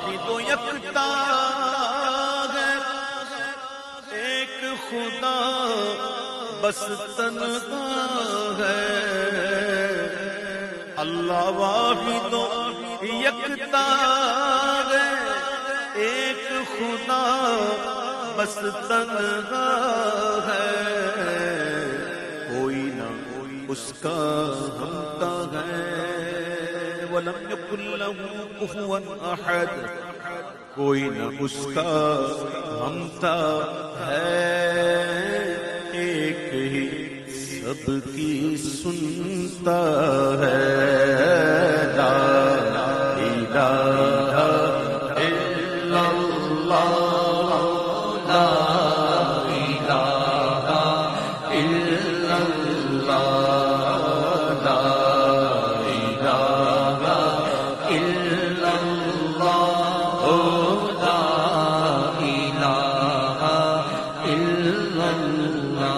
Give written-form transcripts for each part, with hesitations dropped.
واحد و یکتا ہے، ایک خدا بس تنہا ہے۔ اللہ واحد و یکتا ہے، ایک خدا بس تنہا ہے، کوئی نہ اس کا ہمتا ہے۔ وَلَمْ يَكُنْ لَهُ كُفُوًا أَحَدٌ، کوئی نہ اس کا ہمتا ہے، ایک ہی سب کی سنتا ہے۔ لا الہ الا اللہ، لا الہ الا اللہ، لا الہ الا اللہ، لا الہ الا اللہ۔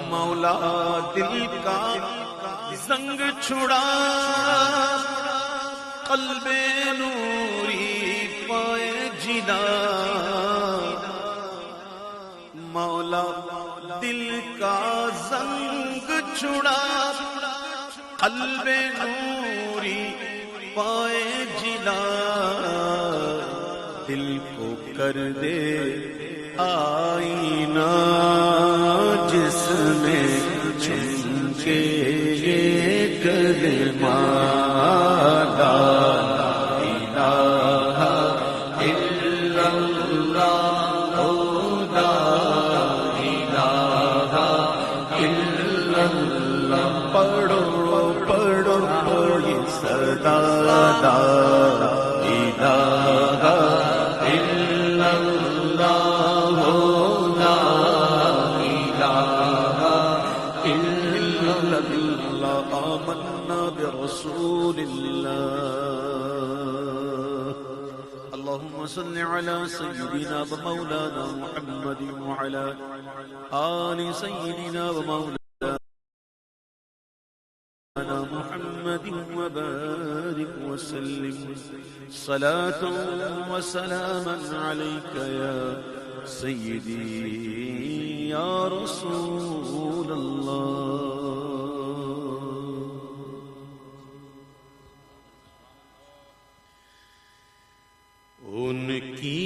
مولا دل کا زنگ چھڑا، قلب نوری پائے جنا، مولا دل کا زنگ چھڑا، قلب نوری پائے جنا، دل کو کر دے آئینہ، جس میں چھن کے یہ کلمہ، لا الہ الا اللہ، لا الہ الا اللہ۔ پڑھو پڑھو یہ صدا، لا الہ الا اللہ، لا الہ الا اللہ۔ آمنا برسول اللہ۔ اللهم صل على سيدنا ومولانا محمد وعلى آل سيدنا ومولانا محمد وبارك وسلم صلاة وسلاما عليك يا سيدي يا رسول الله۔ ان کی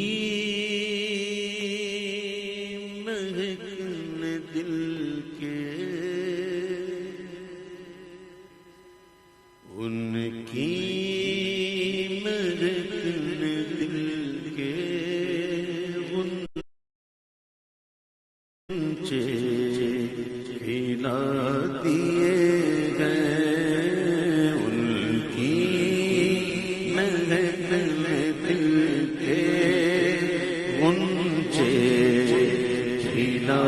مہکن دل کے، ان کی مہکن دل کے غنچے کھلا دیے گئے، ان کی مہکن دل کے غنچے کھلا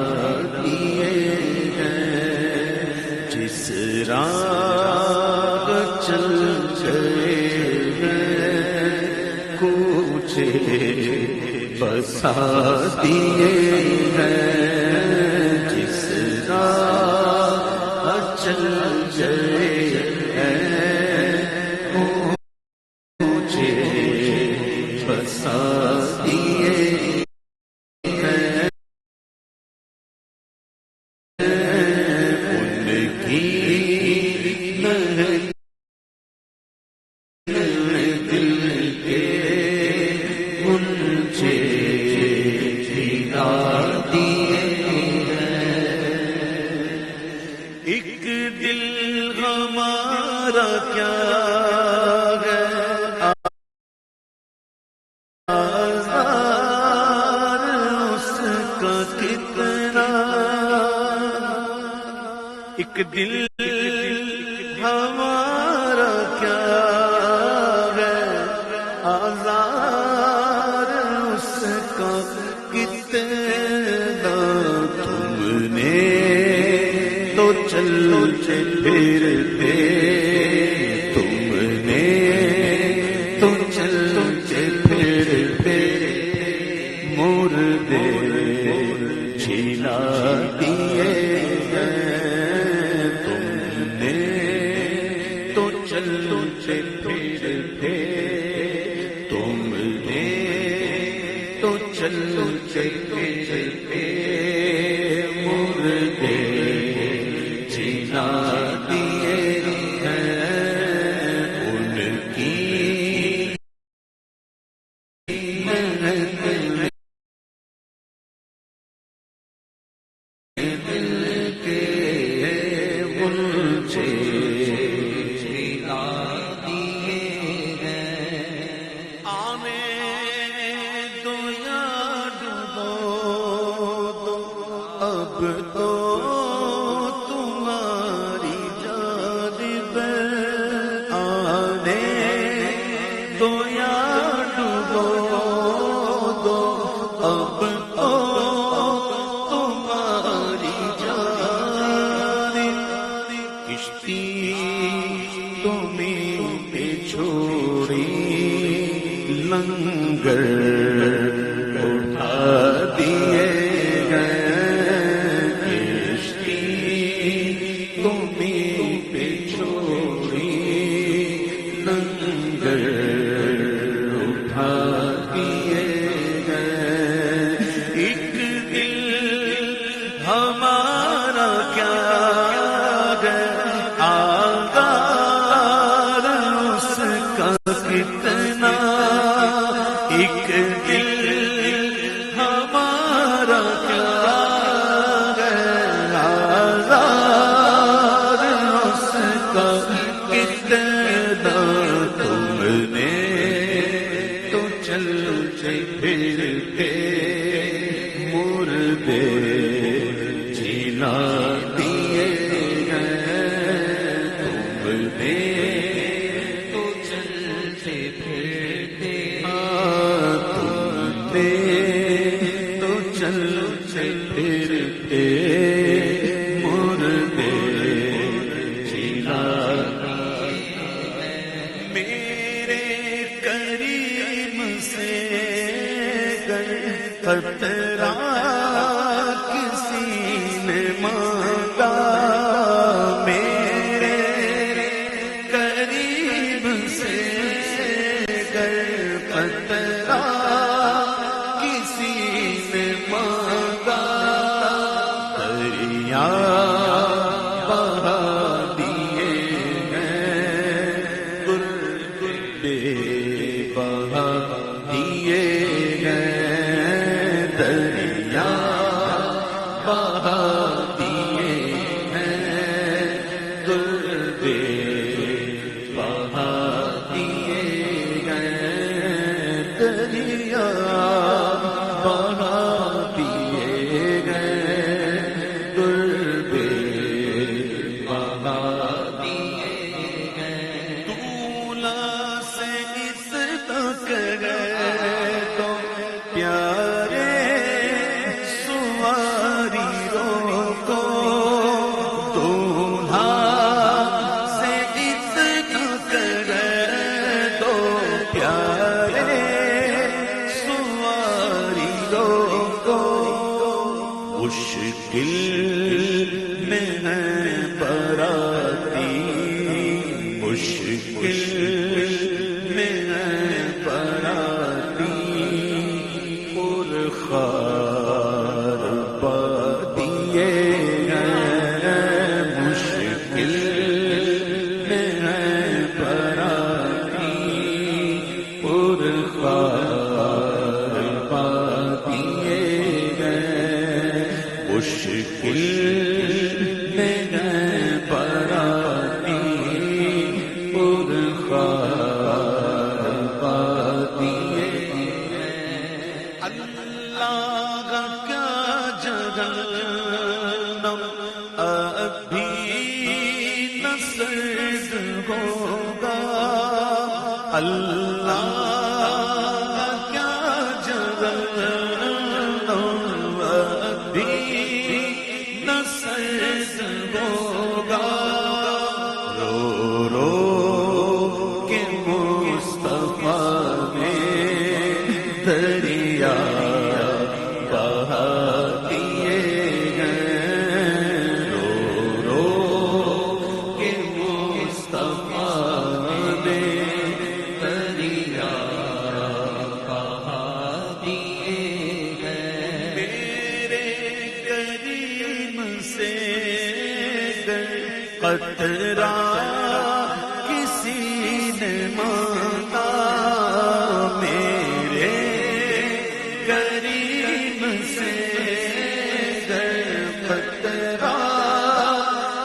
دیے گئے، جس راہ چل گئے ہیں کوچے بسا دیے ہیں، جس راہ چل گئے ہیں کوچے بسا دیے ہیں، ان کی دل کے غنچے کھلا دیے ہیں۔ ایک دل ہمارا کیا ہے آزار اس کا کتنا، ایک دل ہمارا کیا ہے آزار اس کا کتنا، تم نے تو چلو پھرتے، تم نے تو چلو پھرتے مردے جھیلا دیے گئے، تم نے تو چلو پھرتے، تم چلتے پھرتے مردے جلا دیے ہیں ان کی دل کے غنچے جلا دیے ہیں آنے دو یا ڈبو دو اب تو تمہاری جانب آنے دو یا ڈبو دو اب تو تمہاری جانب کشتی تمہیں پہ چھوڑی لنگر اٹھا دیے پہ چھوڑی لنگر اٹھا دیے گئے ایک دل ہمارا کیا ہے آگار اس کا کتنا ایک دل ہمارا کیا کتنا تم نے تو چلتے پھرتے مردے جلا دیے ہیں تم نے تو چلتے پھرتے تم نے تو چلتے پھرتے مردے جلا خطرہ کسی نے مانگا میرے قریب سے گر خطرہ کسی نے مانگا دریا بہا دیے ہیں گردے بہا دیے دریا بہا دیے ہیں گردے بہا دیے ہیں دریا بہا دیے ہیں گردے بہا دیے ہیں طولا سے اس تک گئے تو پیارے سواری روکو دولہا سے اتنا کرے تو پیارے سواری روکو مشکل میں ہے براتی مشکل میں ہے براتی خار پاتیے ہیں مشکل میں ہے براتی پر خار پاتیے ہیں مشکل میں ہے براتی پر خار پاتیے اللہ کا جہنم ابھی نہ سرد ہوگا اللہ کا جہنم ابھی نہ سرد ہوگا رو رو کے مصطفیٰ نے دریا بہا دیے ہیں رو رو کے مصطفیٰ نے دریا قطرہ کسی نے مانگا میرے کریم سے، گر قطرہ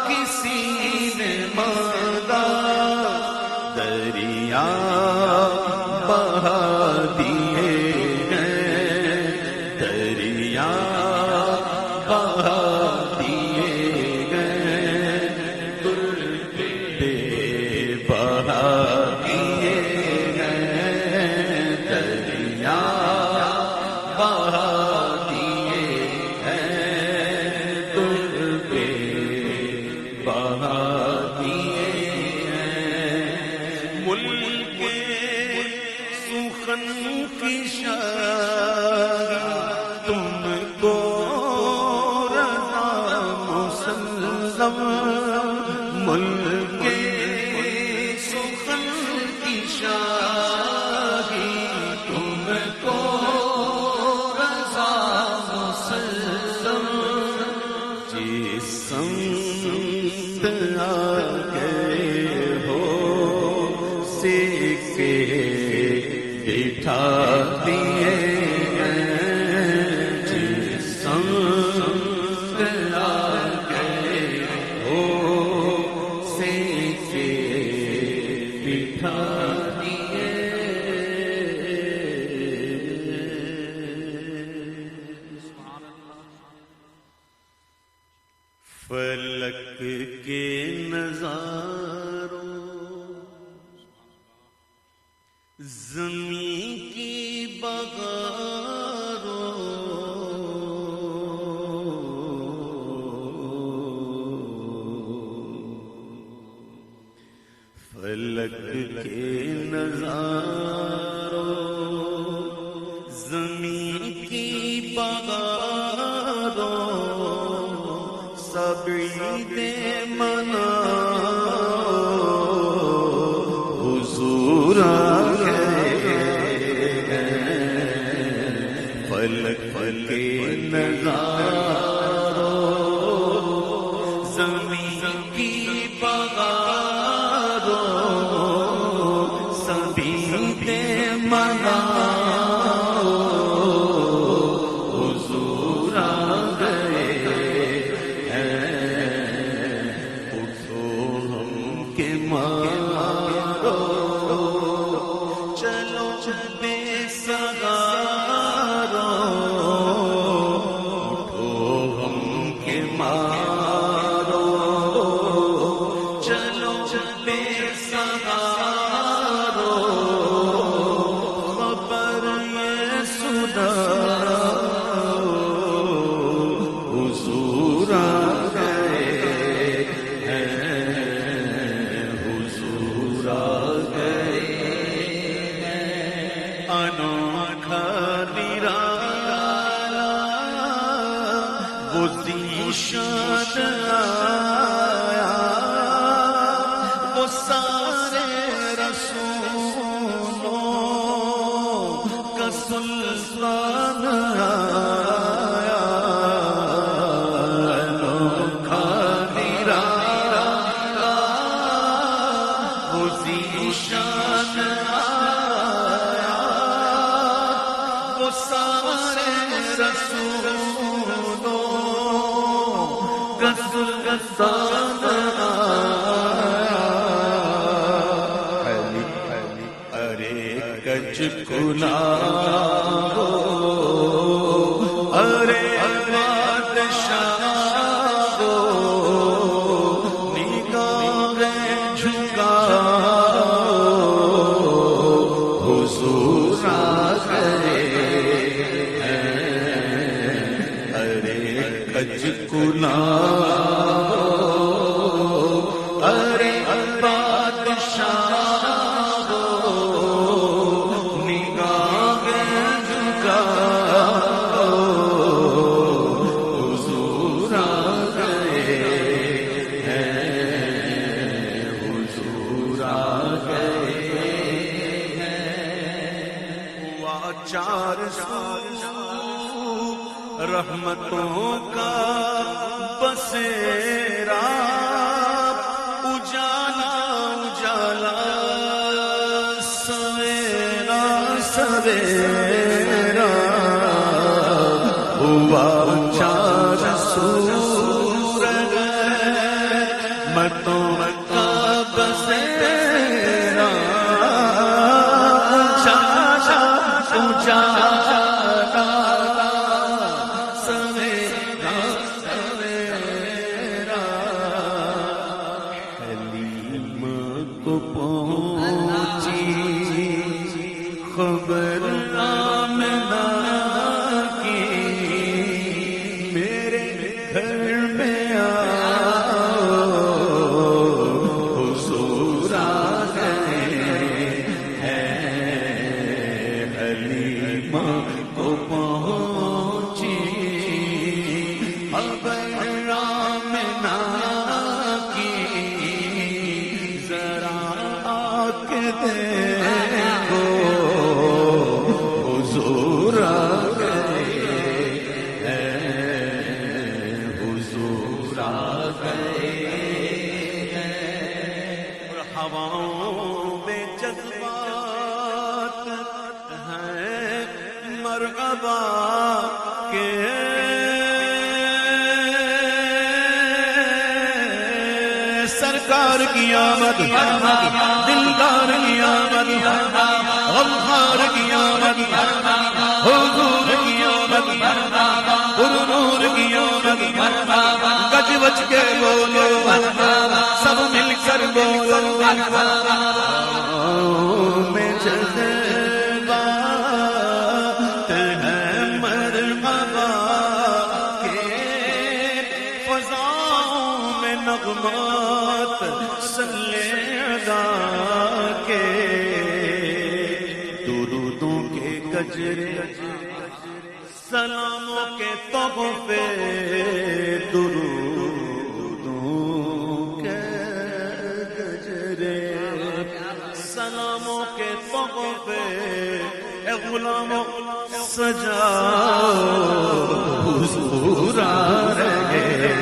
کسی نے مانگا دریا بہا دیے ہیں، دریا بہا ملک سخن کی شاہی تم کو رضا مسلم، جس سمت آ گئے ہو سکے بٹھا دیے فلک کے نظاروں زمین کی بغاروں فلک کے نظاروں زمین کی بغاروں سبعید منا حضور آگئے فلک کے نظاروں زمین کی بغاروں سبعید منا حضور آگئے مارو چلو بے سہارو اٹھو ہم کے مارو چلو بے سہارو خبر یہ سنا حضور شاد آیا وہ سارے رسولوں کا سلطان آیا انوکھا نرالا وہ ذیشان آیا وہ سارے رسولوں ارے کچ کلا ارے بادشاہ نگاہیں جھکا حضور آگئے ارے کچ کلا ارے بادشاہ نگاہیں جھکا حضور آگئے حضور آگئے ہوا 400 رحمتوں کا بسیرا سویرا ہوا چار سورج متوں کا بسیرا اونچا اونچا سویرا سویرا حلیم کو پہنچی خبر آمنہ کی میرے گھر میں آؤ حضور آ گئے ہیں حلیمہ کو پہنچی خبر آمنہ کی ذرا آ کے دیکھو حضور آ گئے ہیں حضور آ گئے اور ہواؤں میں جذبات ہیں مرحبا کے سرکار کی آمد دلدار کی آمد غمخار کی آمد حضور کی آمد پرنور کی آمد گج بج کے بولو سب مل کر بولو میں جذبات ہیں مرحبا کے فضاؤں میں نغمات صلی اللہ کے درودوں کے گجرے سلاموں کے تحفے درودوں کے گجرے سلاموں کے تحفے اے غلاموں سجاؤ حضور آ رہے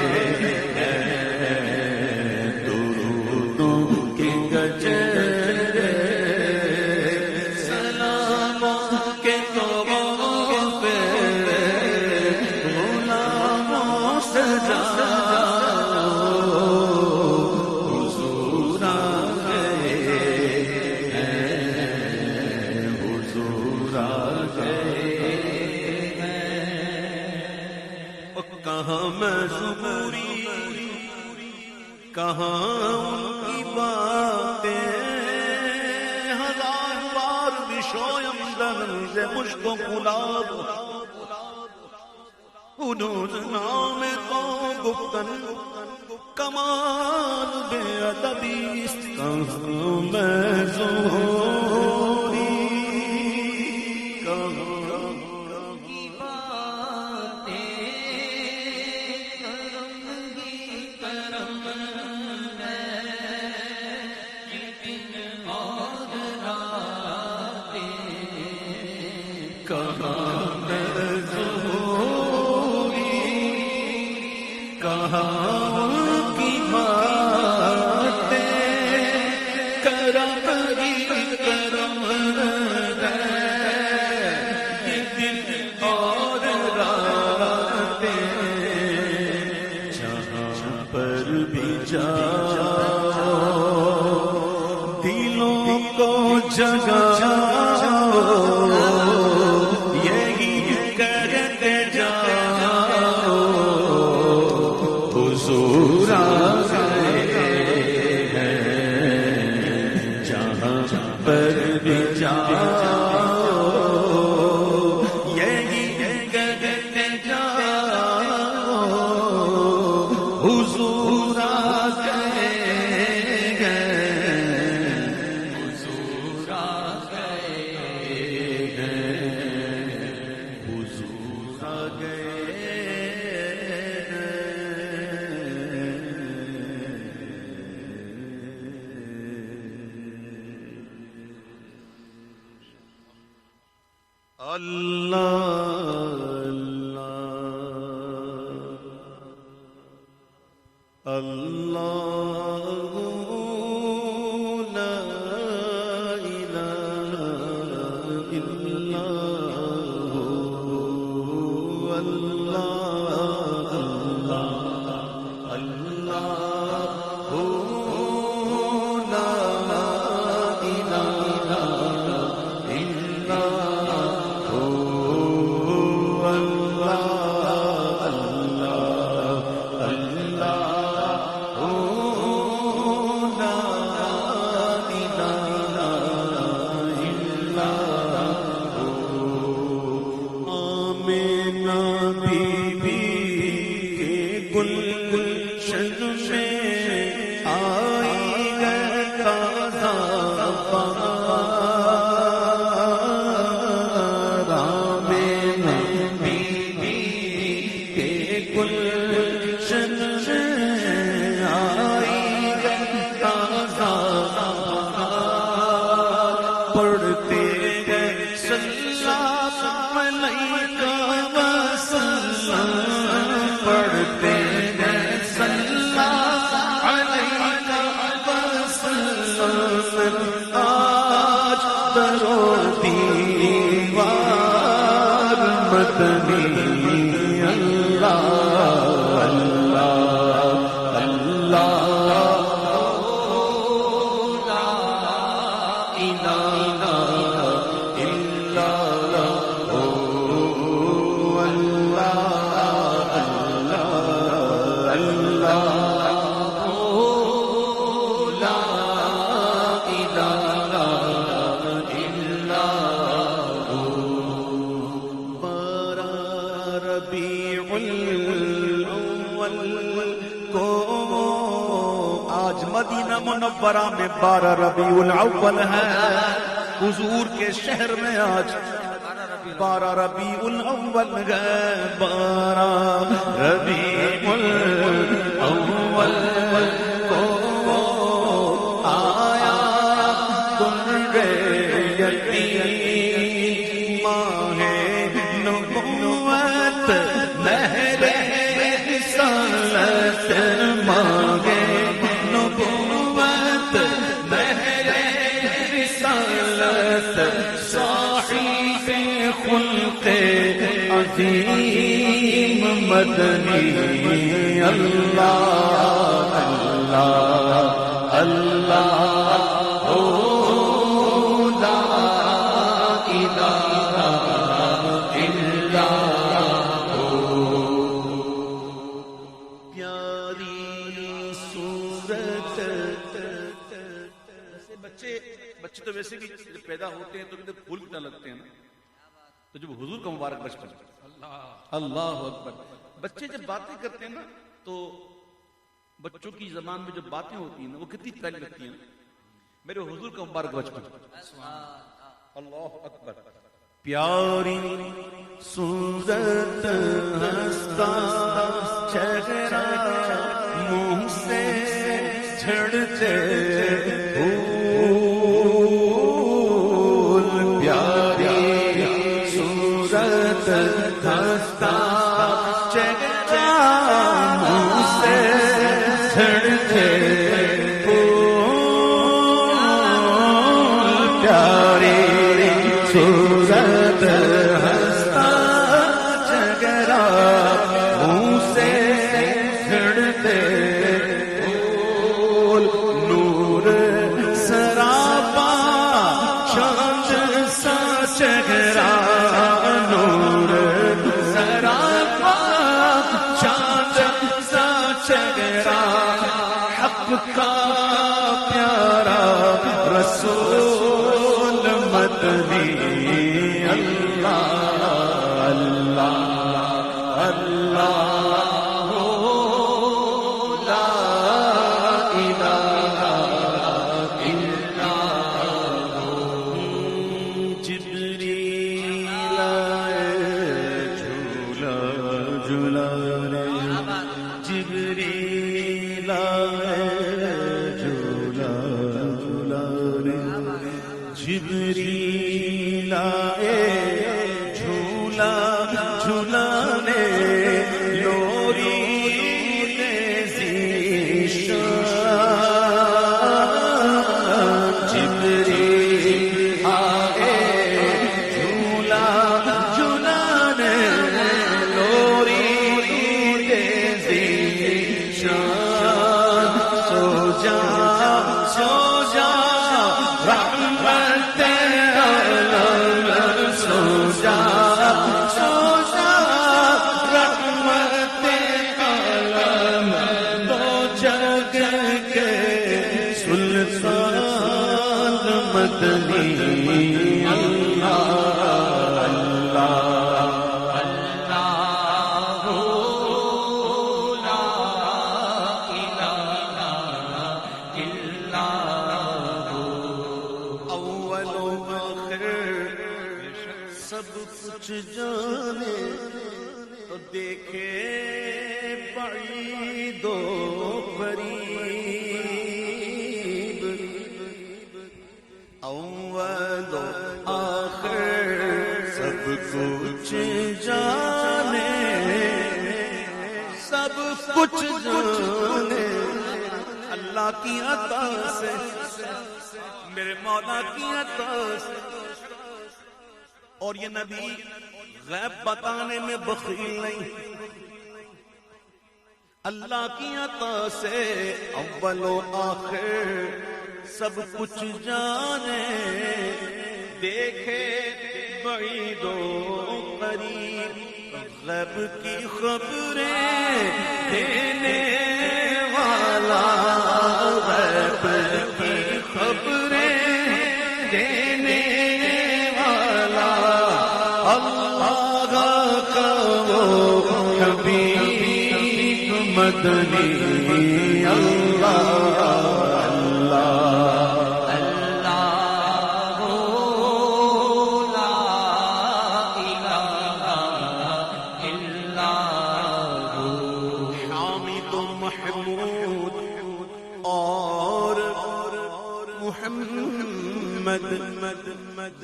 کہاں مجبوری کہاں ان کی باتیں ہزار بار بشویم دنز مشک و گلاب حدود نام تو گفتن کمال بے ادبی است کہاں مجبوری دلوں کو جگاؤ یہی کرتے جاؤ حضور آ گئے ہیں جہاں پر بھی جاؤ یہی کرتے جاؤ حضور آ گئے اللہ مدنی اللہ اللہ اللہ مدینہ منورہ میں 12 ربیع الاول ہے، حضور کے شہر میں آج 12 ربیع الاول ہے، 12 ربیع الاول کو آیا کنگے یتیم ماہ نبوت مہر رسالت مانگے صاحب خلق عظیم مدنی اللہ اللہ اللہ لا الہ الا پیاری صورت بچے تو ویسے بھی جب پیدا ہوتے ہیں تو کتنے پھول کتنا لگتے ہیں نا، تو جب حضور کا مبارک بچپن اللہ اکبر، بچے جب باتیں کرتے ہیں نا تو بچوں کی زبان میں جو باتیں ہوتی ہیں نا وہ کتنی پیاری لگتی ہیں، میرے حضور کا مبارک بچپن اللہ اکبر۔ پیاری صورت ہنستا چہرہ منہ سے جھڑتے ہنستا چہرہ منہ سے جھڑتے پیاری صورت ہنستا چہرہ منہ سے جھڑتے نور سراپا چاند سا چہرہ کا پیارا رسول مدنی اللہ اللہ اللہ لا الہ الا جبریل جھولا جھولا رے جبریل جبریل آئے جھولا جھولانے لوری ذیشان، جبریل آئے جھولا جھولانے لوری ذیشان، سو جا سو جا رحمت عالم سو جا رحمت عالم دو جگ کے سلطان مدنی اللہ اللہ سب کچھ جانے تو دیکھے بعید و قریب، اول و آخر سب کچھ جانے، سب کچھ جانے اللہ کی عطا سے، میرے مولا کی عطا سے، اور یہ نبی غیب بتانے میں بخیل نہیں، اللہ کی عطا سے اول و آخر سب کچھ جانے، دیکھے بعید و قریب غیب کی خبریں دینے والا، غیب کی خبریں دینے والا اللہ کا وہ حبیب مدنی، اللہ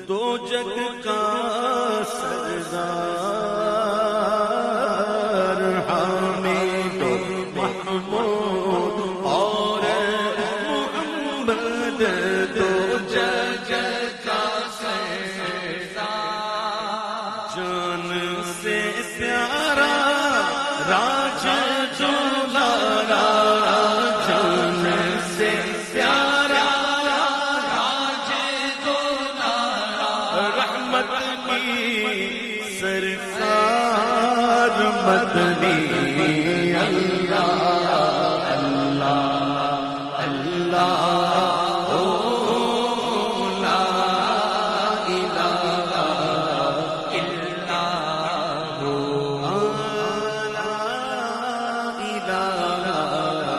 دو جگ کا سردار، حامد و محمود اور محمد، دو جگ کا سردار، جان سے پیارا راج جو لارا، جان سے پیارا سرکار مدنی، اللہ اللہ اللہ لا الہ الا ہو، لا الہ الا ہو، لا الہ الا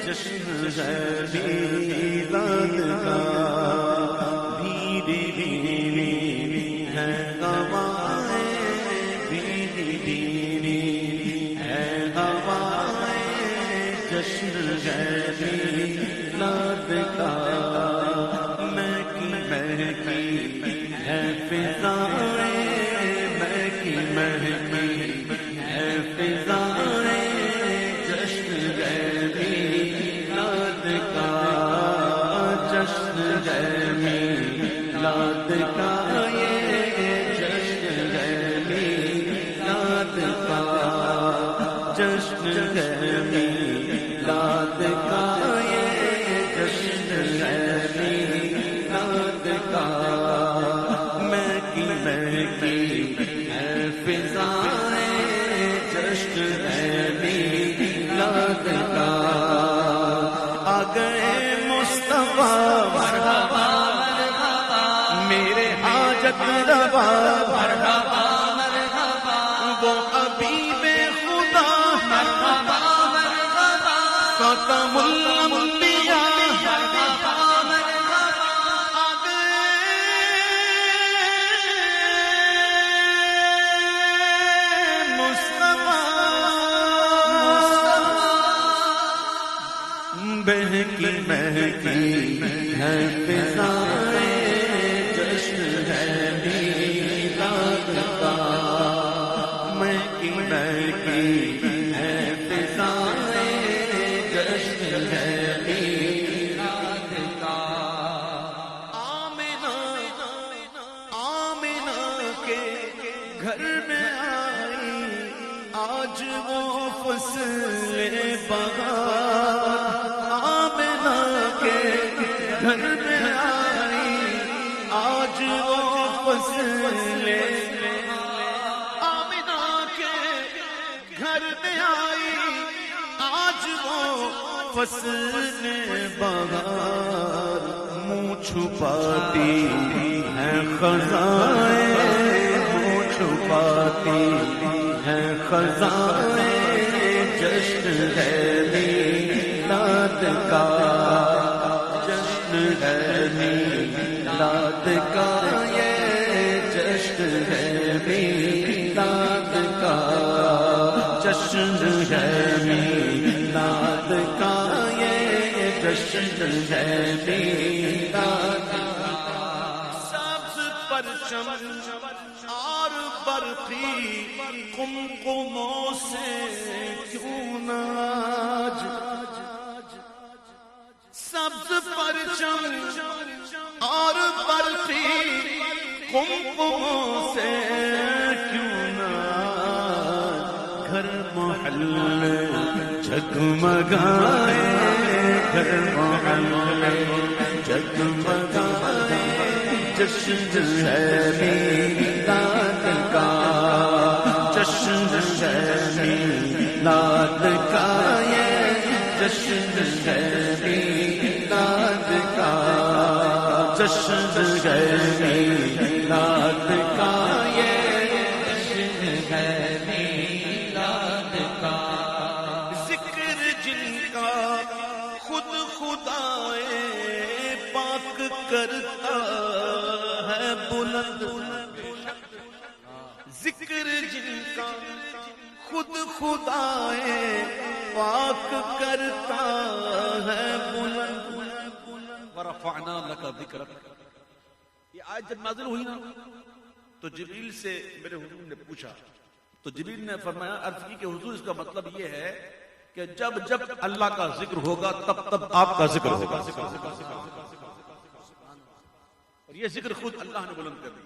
جشن ہے میلاد کا، بھیڑی بھیڑی ہے ہوائیں، بھیڑی بھیڑی ہے ہوائیں، جشن ہے میلاد کا، مہکی ہے فضائیں، مہکی ہے فضائیں، جشن ہے میلاد کا، جشن ہے میلاد کا، یہ جشن ہے میلاد کا، جشن ہے میلاد کا، یہ جشن ہے میلاد کا، مہکی ہے فضائیں، جشن ہے میلاد کا، آ گئے مصطفیٰ مرحبا مرحبا، میرے حاجت روا مرحبا مرحبا، وہ حبیب خدا مرحبا مرحبا، خاتم الانبیاء مرحبا مرحبا، آ گئے مصطفیٰ، بہکی ہے فضائیں، جشن ہے میلاد کا، مہکی ہے فضائیں، جشن ہے میلاد کا، آمنہ آمنہ کے گھر میں آئی آج وہ فصل بہار، گھر میں آئی آج وہ فصل، آمنہ کے گھر میں آئی آج وہ فصل بہار، منہ چھپاتی ہے خزائیں، منہ چھپاتی ہے خزائیں، جشن ہے میلاد کا، جشن ہے میلاد کا، یہ جشن ہے میلاد کا، جشن ہے میلاد کا، یہ جشن ہے میلاد کا۔ سبز پرچم اور برقی قمقموں سے کیوں نہ آج، سبز پرچم اور برقی قمقموں سے کیوں نہ آج، گھر محلے جگمگائے، گھر محلے جگمگائے، جشن ہے میلاد کا، جشن ہے میلاد کا، یہ جشن ہے میلاد کا، جشن ہے میلاد کا، یہ جشن ہے میلاد کا۔ ذکر جن کا خود خدائے پاک کرتا ہے بلند، ذکر جن کا خود خدائے پاک کرتا ہے بلند، ورفعنا لک ذکرک۔ یہ آیت جب نازل ہوئی نا تو جبریل سے میرے حضور نے پوچھا، تو جبریل نے فرمایا، عرض کی کہ حضور اس کا مطلب یہ ہے کہ جب جب اللہ کا ذکر ہوگا تب تب آپ کا ذکر ہوگا، اور یہ ذکر خود اللہ نے بلند کر دیا۔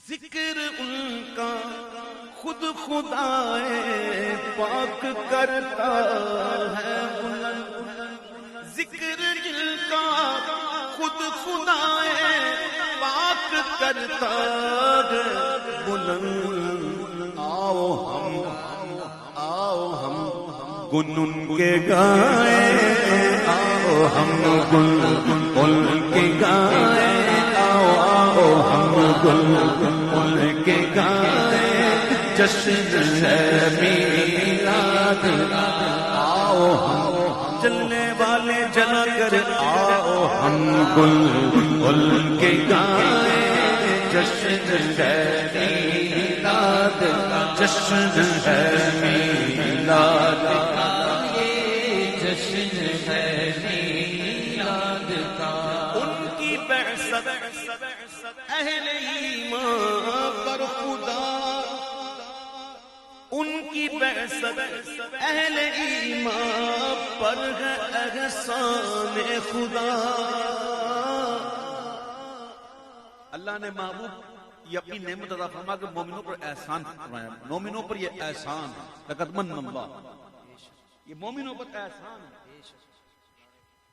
ذکر ان کا خود خدائے پاک کرتا ہے بلند، ذکر جن کا خود خدائے پاک کرتا ہے بلند۔ آؤ ہم گن ان کے گائیں، آؤ ہم گن ان کے گائیں، آؤ ہم گن ان کے گائیں، جشن ہے میلاد کا، آؤ ہم چلنے والے جلا کر، آؤ ہم گل ان کے گائیں، جشن ہے میلاد کا، جشن ہے میلاد کا، یہ جشن ہے میلاد کا۔ ان کی بعثت اہل ایمان پر خدا، ان کی بعثت اہل ایمان پر ہے احسان خدا۔ اللہ نے محبوب یہ اپنی نعمت عطا فرما کے مومنوں پر احسان فرمایا، مومنوں پر یہ احسان ہے، لقد من اللہ، یہ مومنوں پر احسان ہے۔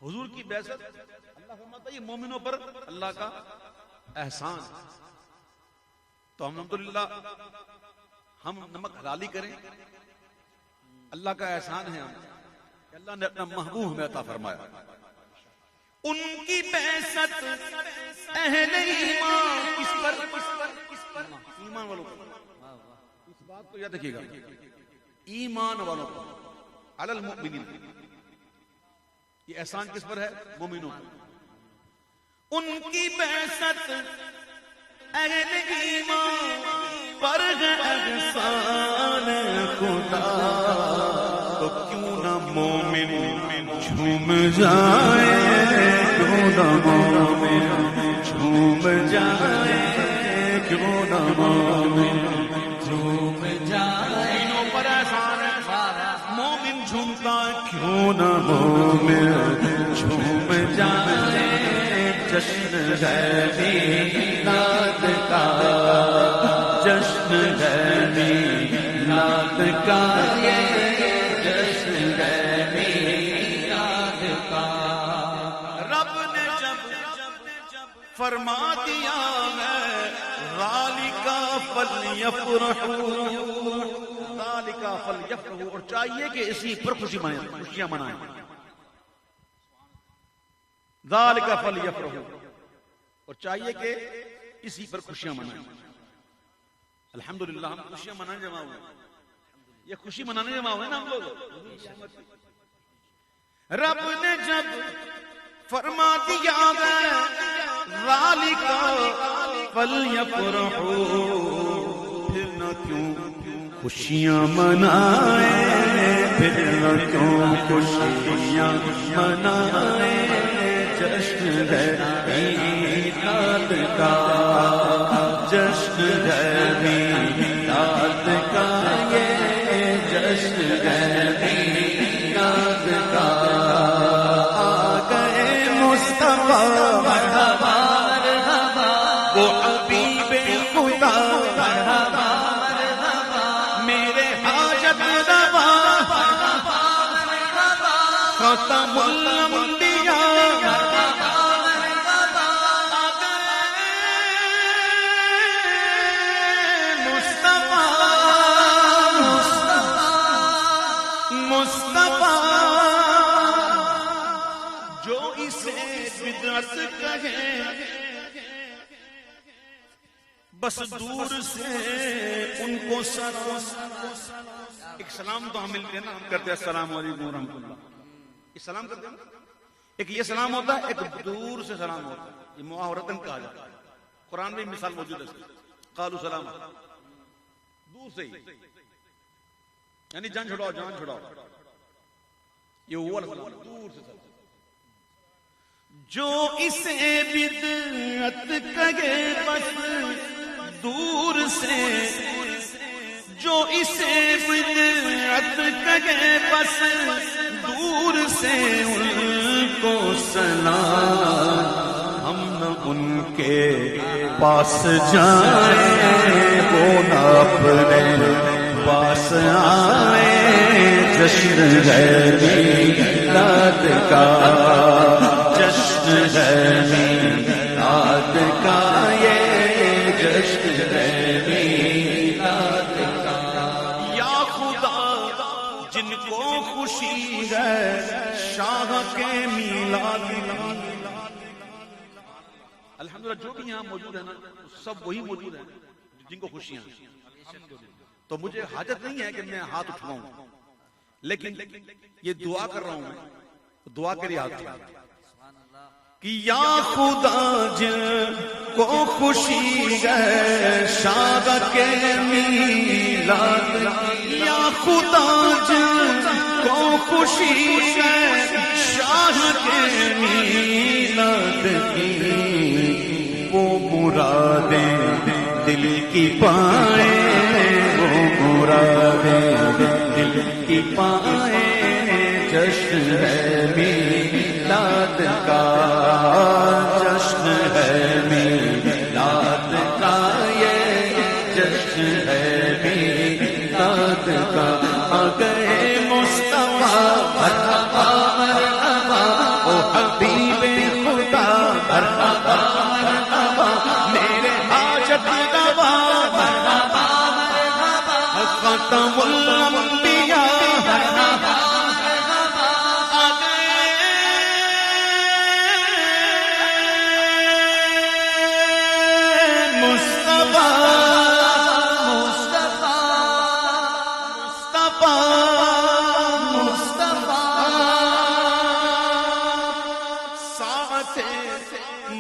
حضور کی بعثت اللہ فرماتا ہے یہ مومنوں پر اللہ کا احسان ہے۔ تو الحمدللہ ہم نمک حلالی کریں، اللہ کا احسان ہے ہم کہ اللہ نے اپنا محبوب ہمیں عطا فرمایا۔ ان کی بعثت اہل ایمان، کس پر؟ ایمان والوں پر۔ اس بات کو یاد رکھیے گا، ایمان والوں پر، علی المؤمنین، یہ احسان کس پر ہے؟ مومنوں پر۔ ان کی بعثت اہل ایمان پر ہے احسان خدا، تو کیوں نہ مومن جھوم جائے، کیوں نہ مومن جھوم جائے، کیوں نہ مومن جھوم جائے، مومنوں پر احسان ہے، مومن جھومتا ہے، کیوں نہ مومن جھوم جائے، جشن ہے میلاد کا، جشن ہے میلاد کا، یہ جشن ہے میلاد کا۔ رب نے جب فرما دیا ہے ذالک فلیفرحوا، ذالک فلیفرحوا، اور چاہیے کہ اسی پر خوشیاں منائیں، ذالک فلیفرحوا، اور چاہیے کہ اسی پر خوشیاں منائیں۔ الحمدللہ ہم خوشیاں منائیں جمع ہوئے، یہ خوشی منانے کے ماحول ہے نا ہم لوگ. رب نے جب فرما دیا ذالک فلیفرحوا، پھر نہ کیوں خوشیاں منائیں، پھر نہ کیوں خوشیاں منائیں. جشن ہے میلاد کا، جشن ہے میلاد کا، یہ جشن ہے میلاد کا. آ گئے مصطفیٰ مرحبا مرحبا، وہ حبیب خدا مرحبا مرحبا، میرے حاجت روا مرحبا مرحبا، خاتم الانبیاء بس دور سے ان کو سلام. ایک سلام تو ہم ملتے ہیں نا، ہم کرتے ہیں السلام علیکم ورحمۃ اللہ، یہ سلام کرتے ہیں. ایک یہ سلام ہوتا ہے، ایک دور سے سلام ہوتا ہے، یہ محاورتن کہا جاتا ہے. قرآن میں مثال موجود ہے، قالوا سلام، دور سے ہی، یعنی جان چھڑاؤ جان چھڑاؤ، یہ وہ سلام دور سے سلام. جو اسے بدعت کہے بس دور سے، جو اسے بدعت کہے بس دور سے، ان کو سلام. ہم نہ ان کے پاس جائیں، وہ نہ اپنے پاس آئیں. جشن ہے میلاد کا، جشن ہے میلاد کا، یہ جشن ہے میلاد کا. یا خدا جن کو خوشی ہے شاہ کے میلاد. الحمدللہ جو بھی یہاں موجود ہے نا سب وہی موجود ہیں جن کو خوشیاں ہیں. تو مجھے حاجت نہیں ہے کہ میں ہاتھ اٹھاؤں، لیکن یہ دعا کر رہا ہوں میں، دعا کے لیے ہاتھ اٹھاؤں کہ یا خدا جن کو خوشی ہے شاہ کے میلاد، یا خدا جن کو خوشی ہے شاہ کے میلاد کی، وہ مرادیں دل کی پائیں، وہ مرادیں دل کی پائیں. جشن ہے میلاد کا، جشن ہے میلاد کا، یہ جشن ہے میلاد کا. آ گئے مصطفیٰ مرحبا مرحبا، او حبیب خدا مرحبا مرحبا، میرے حاجت روا مرحبا مرحبا، خاتم الانبیاء مرحبا.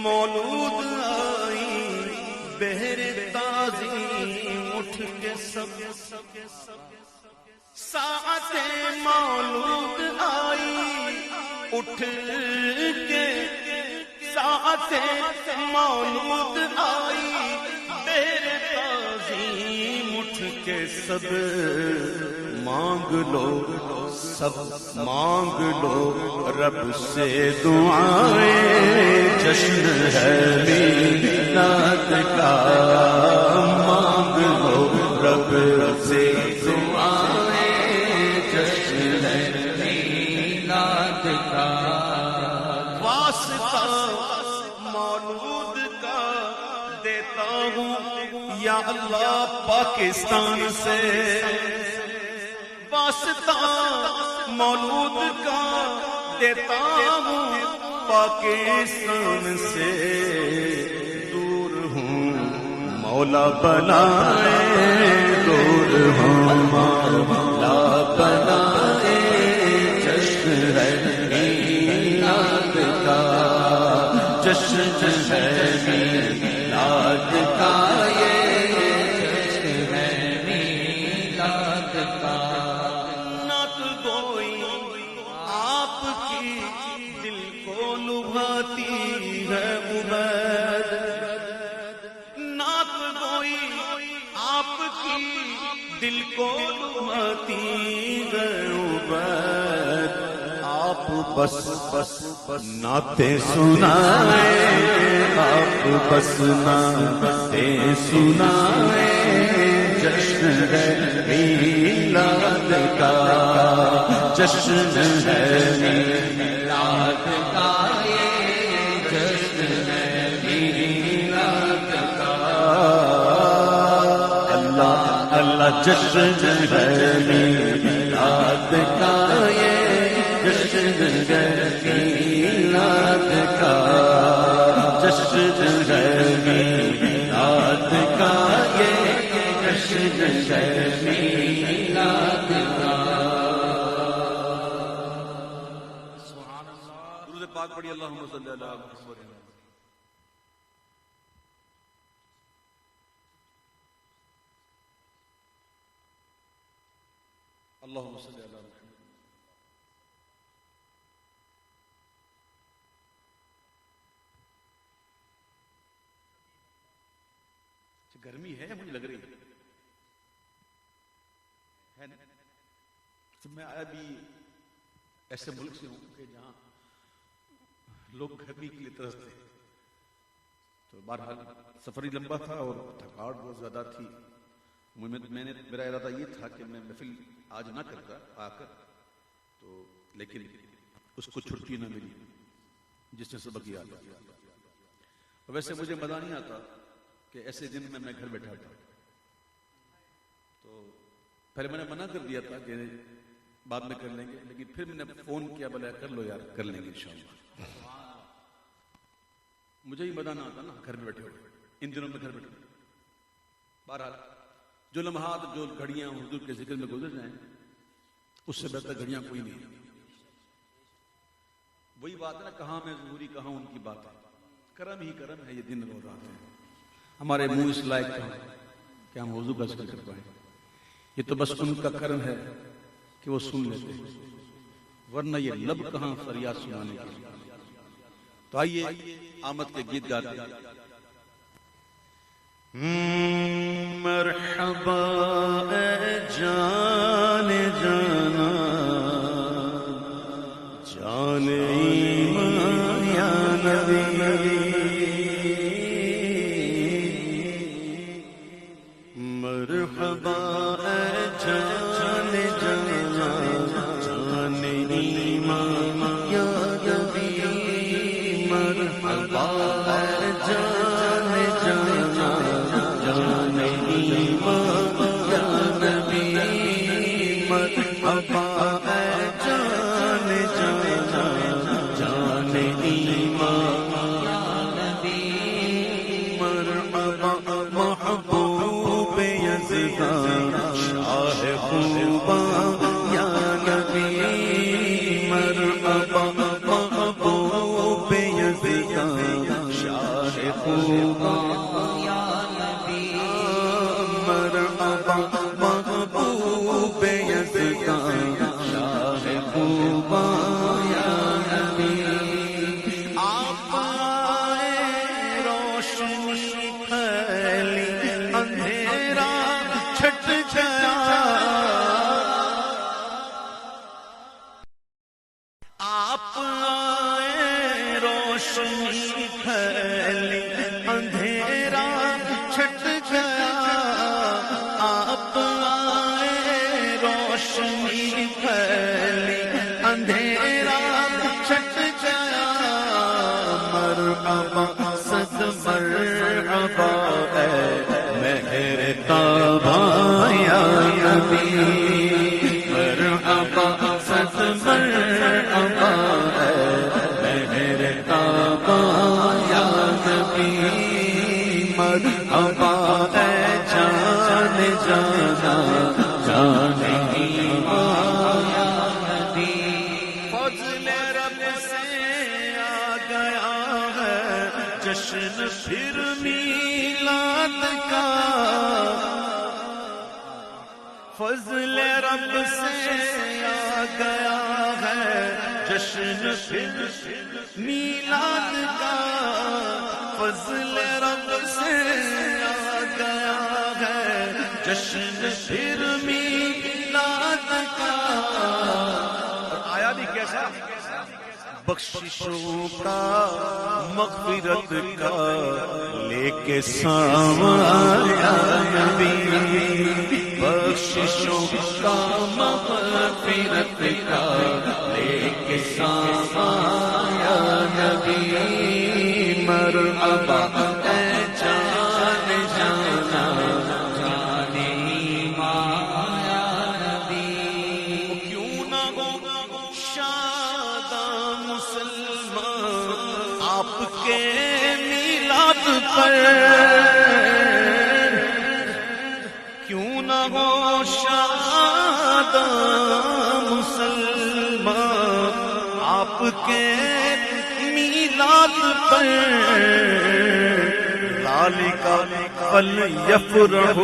مولود آئی بہر تعظیم اٹھ کے سب، ساعت مولود آئی اٹھ کے، ساعت مولود آئی بہر تعظیم اٹھ کے. سب مانگ لو سب مانگ لو رب سے دعائیں. جشن ہے میلاد کا، مانگ لو رب سے دعائیں. جشن ہے میلاد کا. واسطہ مولود کا دیتا ہوں یا اللہ پاکستان سے، واسطہ مولود کا دیتا ہوں پاکستان سے. دور ہوں مولا بنائے، دور ہوں مولا دل کو لماتی غربت، آپ بس نعتیں سنائیں، آپ بس نعتیں سنائیں، جشن ہے میلاد کا، جشن ہے میلاد کا، یہ جشن ہے میلاد کا، اللہ اللہ جشن ہے میلاد کا، یہ جشن ہے میلاد کا، جشن ہے میلاد کا، یہ جشن ہے میلاد کا۔ درود پاک پڑھی، اللہم صلی علی محمد۔ اللہم صلی علی محمد۔ گرمی ہے مجھے لگ رہی ہے نا؟ میں آیا بھی ایسے ملک سے ہوں کہ جہاں لوگ گرمی کے لیے ترستے، تو بہرحال سفر ہی لمبا تھا اور تھکاوٹ بہت زیادہ تھی۔ میرا ارادہ یہ تھا کہ میں محفل آج نہ کرتا آ کر، تو لیکن اس کو چھٹی نہ ملی جس نے سبق یاد کیا۔ ویسے مجھے مزہ نہیں آتا کہ ایسے دن میں گھر بیٹھا تھا، تو پہلے میں نے منع کر دیا تھا کہ بعد میں کر لیں گے، لیکن پھر میں نے فون کیا، بولا کر لو یار، کر لیں گے انشاءاللہ۔ مجھے ہی مزہ نہ آتا نا گھر میں بیٹھے ہوئے، ان دنوں میں گھر بیٹھے ہوئے۔ بہرحال جو لمحات، جو گھڑیاں حضور کے ذکر میں گزر جائیں، اس سے بہتر گھڑیاں کوئی نہیں۔ وہی بات ہے نا، کہاں میں ظہوری، کہاں ان کی بات ہے۔ کرم ہی کرم ہے یہ دن اور رات ہے، ہمارے منہ اس لائق کا کہ ہم حضور کا ذکر کر پائیں۔ یہ تو بس ان کا کرم ہے کہ وہ سن لیتے ہیں، ورنہ یہ لب کہاں فریاد سنانے کے لیے۔ تو آئیے آمد کے گیت گاتے ہیں۔ مرحبا اے جان جانا، جان ایمان یا نبی، مرحبا اے جان جانا، جان ایمان یا نبی، مرحبا اے جان جانا، جان ایمان یا نبی، مرحبا اے جان جانا، جان ایمان یا نبی، مرحبا محبوب یزدان شاہ خوبان یا نبی، مرحبا محبوب یزدان شاہ خوبان یا نبی، مرحبا محبوب یزدان شاہ خوبان یا نبی، آپ آئے روشنی پھیلی، اندھیرا چھٹ گیا، آپ آئے روشنی پھیلی، اندھیرا چھٹ گیا، آپ آئے روشنی پھیلی، اندھیرا چھٹ گیا، مرحبا صد مرحبا اے مہر تابا یا نبی، مرحبا صد مرحبا اے مہر تابا یا نبی، مرحبا اے جان جانا، جان ایمان یا نبی، فضل رب سے آ گیا ہے جشن پھر میلاد کا، فضل رب سے آ گیا ہے جشن پھر میلاد کا، فضل رب سے آ گیا ہے جشن پھر میلاد کا، آیا بھی کیسا؟ بخششوں کا مغفرت کا لے کے سامایا نبی، بخششوں کا مغفرت کا لے کے سامایا نبی، مرحبا اے جان جانا جان ایمان یا نبی، کیوں نہ ہو شاداں مسلمان آپ کے میلاد پر، کیوں نہ ہو شاداں مسلمان آپ کے میلاد پر، ذالک فلیفرح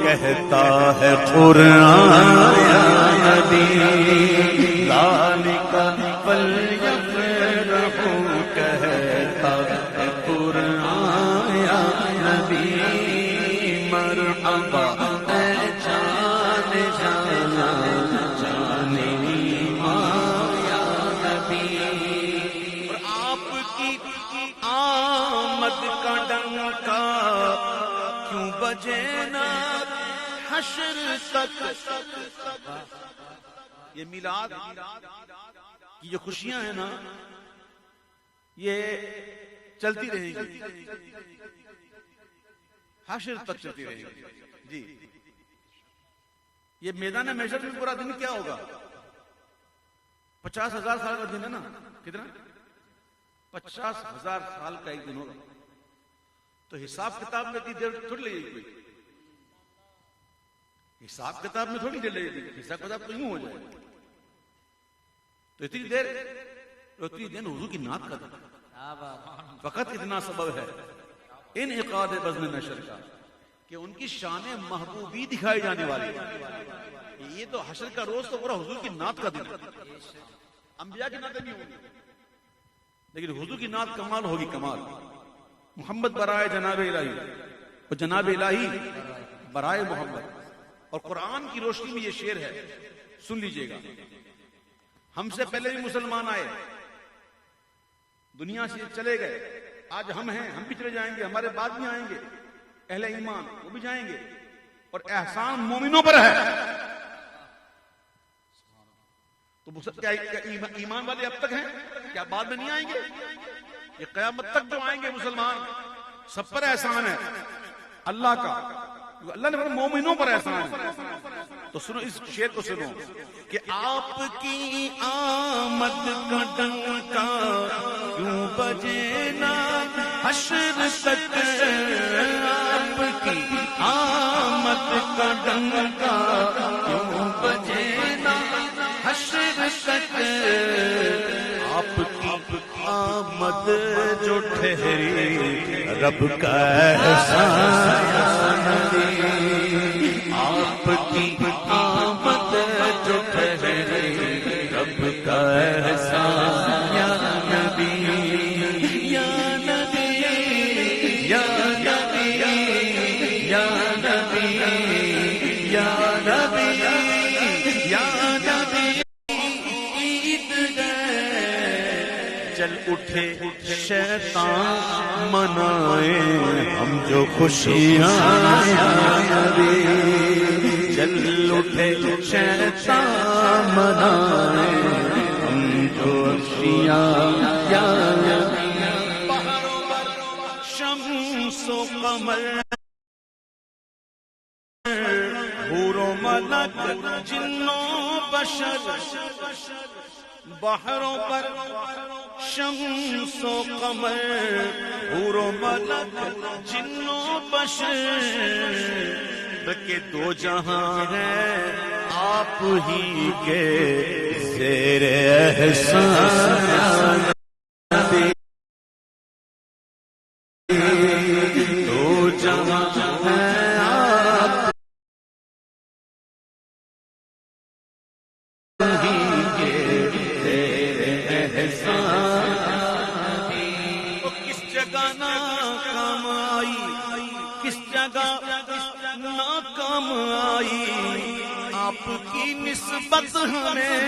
کہتا ہے قرآن یا نبی، ذالک فلیفرح کہتا ہے قرآن یا نبی، مرحبا اے جان جانا جان ایمان یا نبی، اور آپ کی آمد کا ڈنکا کیوں بجے نا حشر تک، یہ میلاد کی جو خوشیاں ہیں نا یہ چلتی رہیں گی، حشر تک چلتی رہیں گی جی۔ یہ میدان محشر میں پورا دن کیا ہوگا؟ 50,000 سال کا دن ہے نا، کتنا؟ 50,000 سال کا ایک دن ہوگا، تو حساب کتاب میں اتنی دیر تھوڑی لگے گی، کوئی حساب کتاب میں تھوڑی دیر لگے گی، حساب کتاب تو یوں ہو جائے، تو اتنی دیر حضور کی نعت کا دن، فقط اتنا سبب ہے انعقاد بزم نشر کا کہ ان کی شان محبوبی دکھائی جانے والی ہے، یہ تو حشر کا روز تو پورا حضور کی نعت کا دن ہے، انبیاء کی نعتیں بھی ہوں گی لیکن حضور کی نعت کمال ہوگی، کمال، محمد برائے جناب الہی اور جناب الہی برائے محمد، اور قرآن کی روشنی میں یہ شعر ہے، سن لیجئے گا، ہم سے پہلے بھی مسلمان آئے، دنیا سے چلے گئے، آج ہم ہیں، ہم بھی چلے جائیں گے، ہمارے بعد بھی آئیں گے، اہل ایمان وہ بھی جائیں گے، اور احسان مومنوں پر ہے، تو کیا ایمان والے اب تک ہیں؟ کیا بعد میں نہیں آئیں گے؟ یہ قیامت تک جو آئیں گے مسلمان سب پر احسان ہے اللہ کا، اللہ نے مومنوں پر احسان ہے۔ تو سنو اس شعر کو سنو کہ آپ کی آمد کا ڈنکا کیوں بجے نا حشر تک، آپ کی آمد کا ڈنکا کیوں بجے نا حشر تک، آپ کی آمد جو ٹھہری رب کا احسان، آپ کی آمد جو ٹھہری رب کا احسان، یا نبی یا نبی یا نبی یا نبی یا نبی یا نبی، چل اٹھے شیطان منائے ہم جو خوشیاں، چل اٹھے شیطان منائے ہم جو خوشیاں، یا بہروں پر شمس و قمر، حور و ملک جن و بشر، بحروں پر شمس و قمر، حور و ملک جن و بشر، کہ دو جہاں ہیں آپ ہی کے زیر احسان، دو جہاں ہیں آپ ہی کے زیر احسان، کس جگہ ناکام آئی، کس جگہ ناکام کام آئی آپ کی نسبت ہمیں،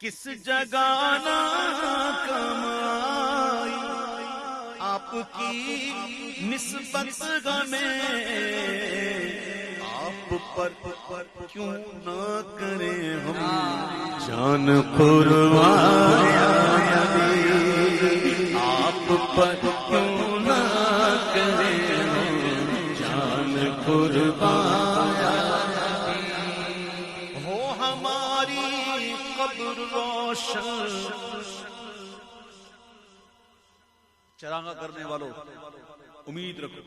کس جگہ نہ کام آئی آپ کی نسبت ہمیں، آپ پر کیوں نہ کریں ہم جان قربان یا نبی، آپ پر کیوں نہ کریں ہم جان قربان یا نبی، ہو ہماری قبر روشن۔ چراغاں کرنے والوں امید رکھو،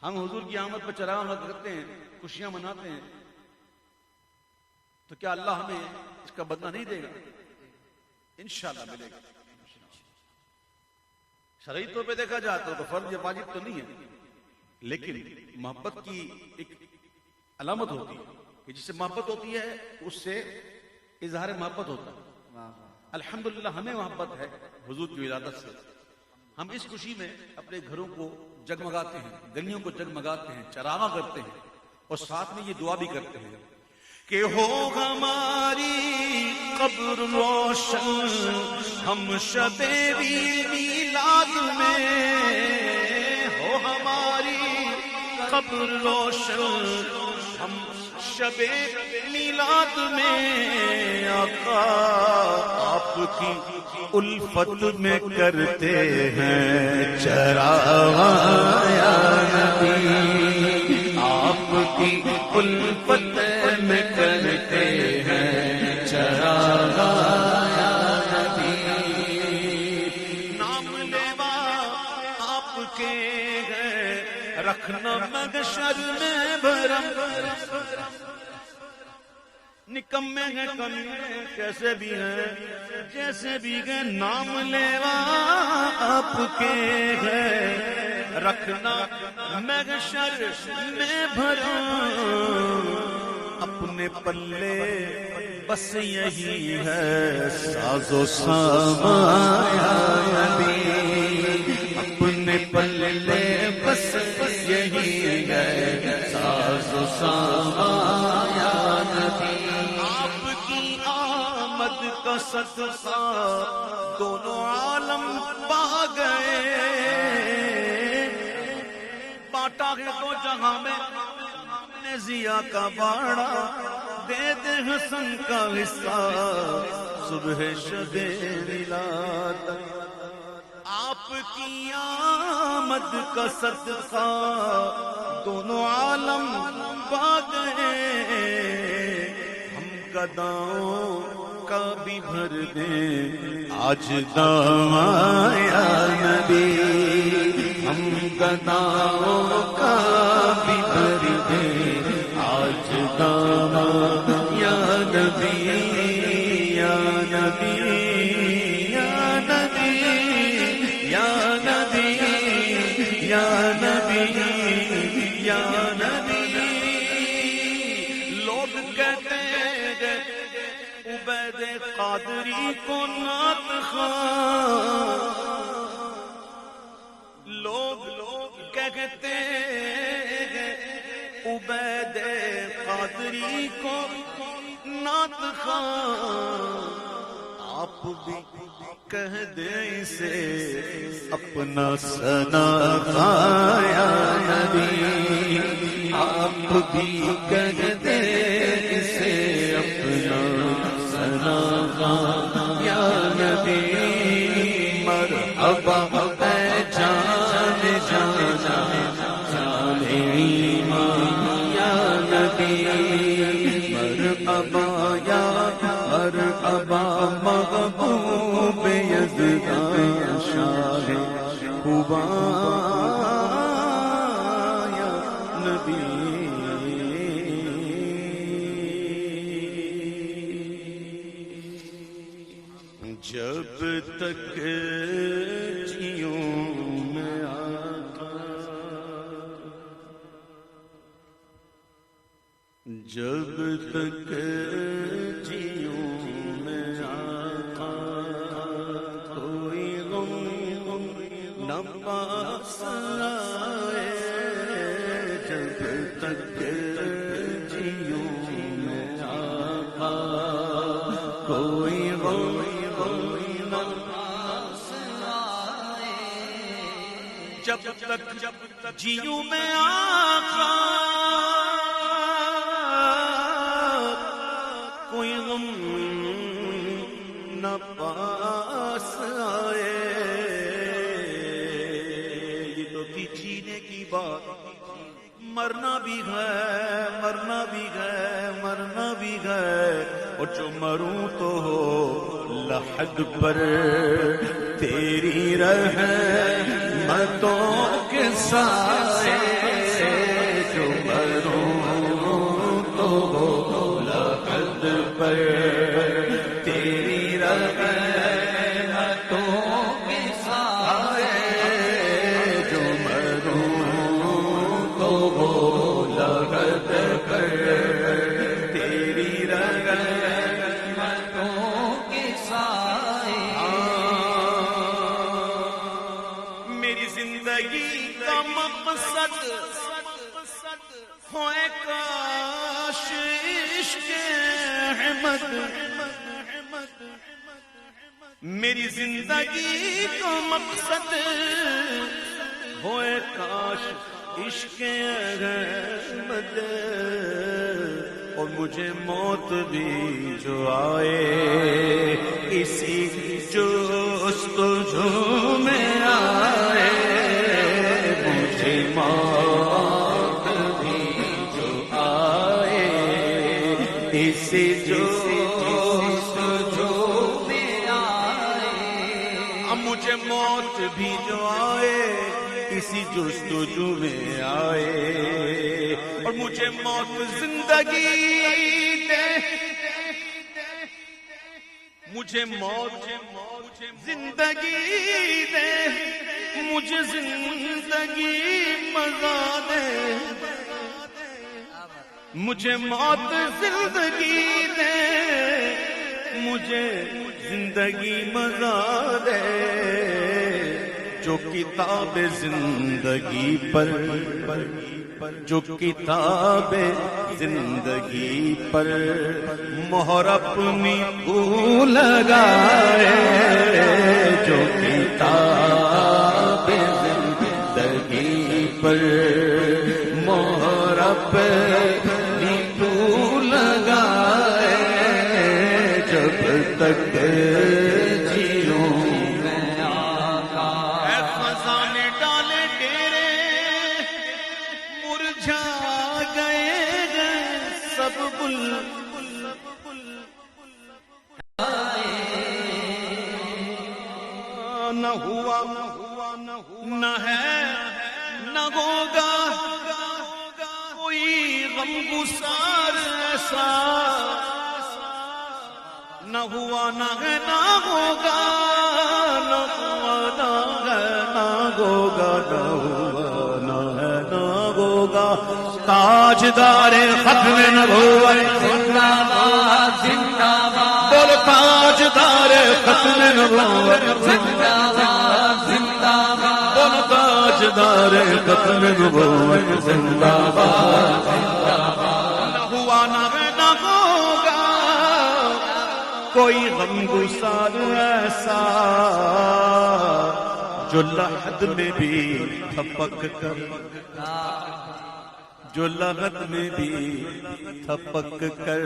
ہم حضور کی آمد پر چراغاں کرتے ہیں، خوشیاں مناتے ہیں، تو کیا اللہ ہمیں اس کا بدلہ نہیں دے گا؟ انشاءاللہ ملے گا۔ شرعی طور پہ دیکھا جائے تو فرض یا واجب تو نہیں ہے، لیکن محبت کی ایک علامت ہوتی ہے کہ جس سے محبت ہوتی ہے اس سے اظہار محبت ہوتا ہے۔ الحمدللہ ہمیں محبت ہے حضور کی ولادت سے، ہم اس خوشی میں اپنے گھروں کو جگمگاتے ہیں، گلیوں کو جگمگاتے ہیں، چراغاں کرتے ہیں، اور ساتھ میں یہ دعا بھی کرتے ہیں کہ ہو ہماری قبر روشن ہم شب میلاد میں، ہو ہماری قبر روشن ہم شب میلاد میں، آقا آپ کی الفت میں کرتے ہیں چراغاں یا نبی، آپ کی الفت میں کرتے ہیں چراغاں یا نبی، نام لیوا آپ کے ہیں رکھنا محشر میں بھرم، نکمے ہیں کمینے کیسے بھی ہیں جیسے بھی ہیں، نام لیوا آپ کے ہیں رکھنا محشر میں بھرم، اپنے پلے بس یہی ہے ساز و سامان یا نبی، اپنے پلے بس یہی ہے ساز و سامان یا نبی، کا صدقہ دونوں عالم پا گئے، بانٹا ہے تو جہاں میں نے ضیا کا باڑا، دے دے حسن کا حصہ صبح شب ولادت، آپ کی آمد کا صدقہ دونوں عالم پا گئے، ہم گداؤں کا بھی بھر دیں آج داماں یا نبی، ہم گداؤں کا بھی بھر دیں آج داماں یا نبی، یا نبی یا نبی یا نبی یا نبی یا نبی، لوگ کہتے ہیں عبید قادری کو نعت خواں، لوگ کہتے ہیں عبید قادری کو نعت خواں، آپ بھی کہہ دیں اسے اپنا ثنا خواں یا نبی، آپ بھی کہہ دیں اسے اپنا ثنا خواں یا نبی، مرحبا اے جان جانا جان ایمان یا نبی، مرحبا یا مرحبا محبوب یزدان شاہ خوباں یا نبی، جب تک جیوں میں آقا، جب تک جیوں میں آقا، کوئی غم نہ پاس آئے جب تک جیوں میں آقا کوئی غم نہ پاس آئے جب تک جیوں میں آقا کوئی غم نہ پاس آئے. یہ تو تھی جینے کی بات، مرنا بھی ہے مرنا بھی ہے مرنا بھی ہے، اور جو مروں تو ہو لحد پر تیری رحمتوں کے سائے، جو مروں تو ہو لحد پر تیری رحمتوں کے سائے، جو مروں تو ہو لحد پر تیری رحمتوں کے سائے. میری زندگی کا مقصد ہوئے کاش عشق احمد، میری زندگی کا مقصد ہوئے کاش عشق احمد، اور مجھے موت بھی جو آئے اسی جستجو میں آئے، مجھے موت بھی جو آئے اسی جستجو میں آئے، مجھے موت بھی جو آئے اسی جستجو میں آئے، اور مجھے موت زندگی دے، مجھے موت زندگی دے، مجھے زندگی مزہ دے، مجھے موت زندگی دے، مجھے زندگی مزہ دے، جو کتاب زندگی پر جو کتاب زندگی پر مہر اپنی تو لگائے، جو کتاب زندگی پر مہر اپنی تو لگائے، جب تک جیوں میں آقا اے خزانے ڈالے ڈیرے مرجھا گئے سب گل، نہ ہوا نہ ہے نہ ہوگا کوئی غم گسار ایسا، نہ ہوا نہ ہے نہ ہوگا، نہ ہوا نہ ہے نہ ہوگا، نہ ہوا نہ ہے نہ ہوگا، تاجدار ختم نبوت زندہ باد زندہ باد، بول تاجدار ختم نبوت زندہ باد زندہ باد، بول تاجدار ختم نبوت زندہ باد زندہ باد. نہ ہوا نہ ہے نہ ہوگا کوئی غم گسار ایسا، جو لحد میں بھی تھپک کر، جو لحد میں بھی تھپک کر،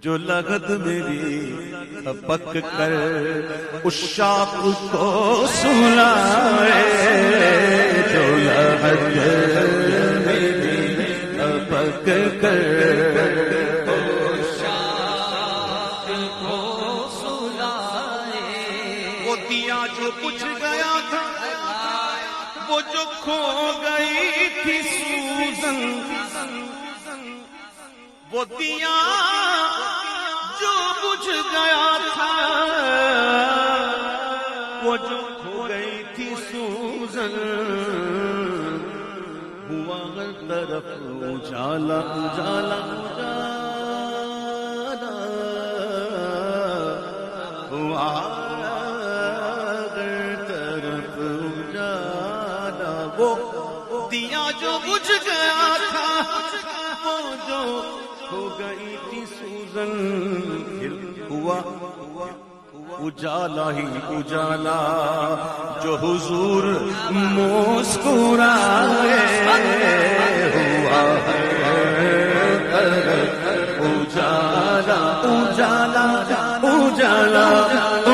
جو لحد میں بھی تھپک کر عشاق کو سلائے، جو لحد میں بھی تھپک کر جو کچھ گیا تھا، وہ جو کھو گئی تھی سوزن، وہ دیا جو بجھ گیا تھا، وہ جو کھو گئی تھی سوزن، ہوا ہر طرف اجالا اجالا اجالا، ہوا وہ دیا جو بجھ گیا تھا، وہ جو ہو گئی تھی سوزن، پھر ہوا اجالا ہی اجالا، جو حضور مسکرائے، ہوا اجالا اجالا اجالا اجالا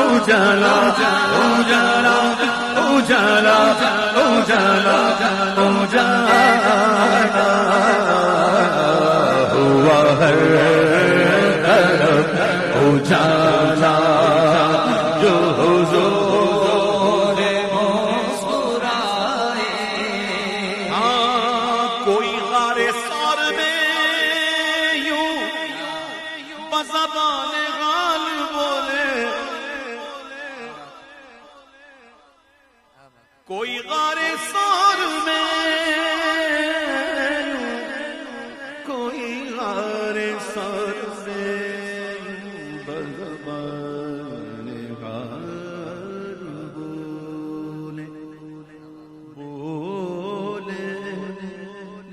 اجالا اجالا اجالا اجالا، ہوا اجالا جو حضور مسکرائے۔ ہاں کوئی غار سار میں یوں بزبان غال بولے، کوئی غار سار میں کوئی غار سار میں بزبان غال بولے، بولے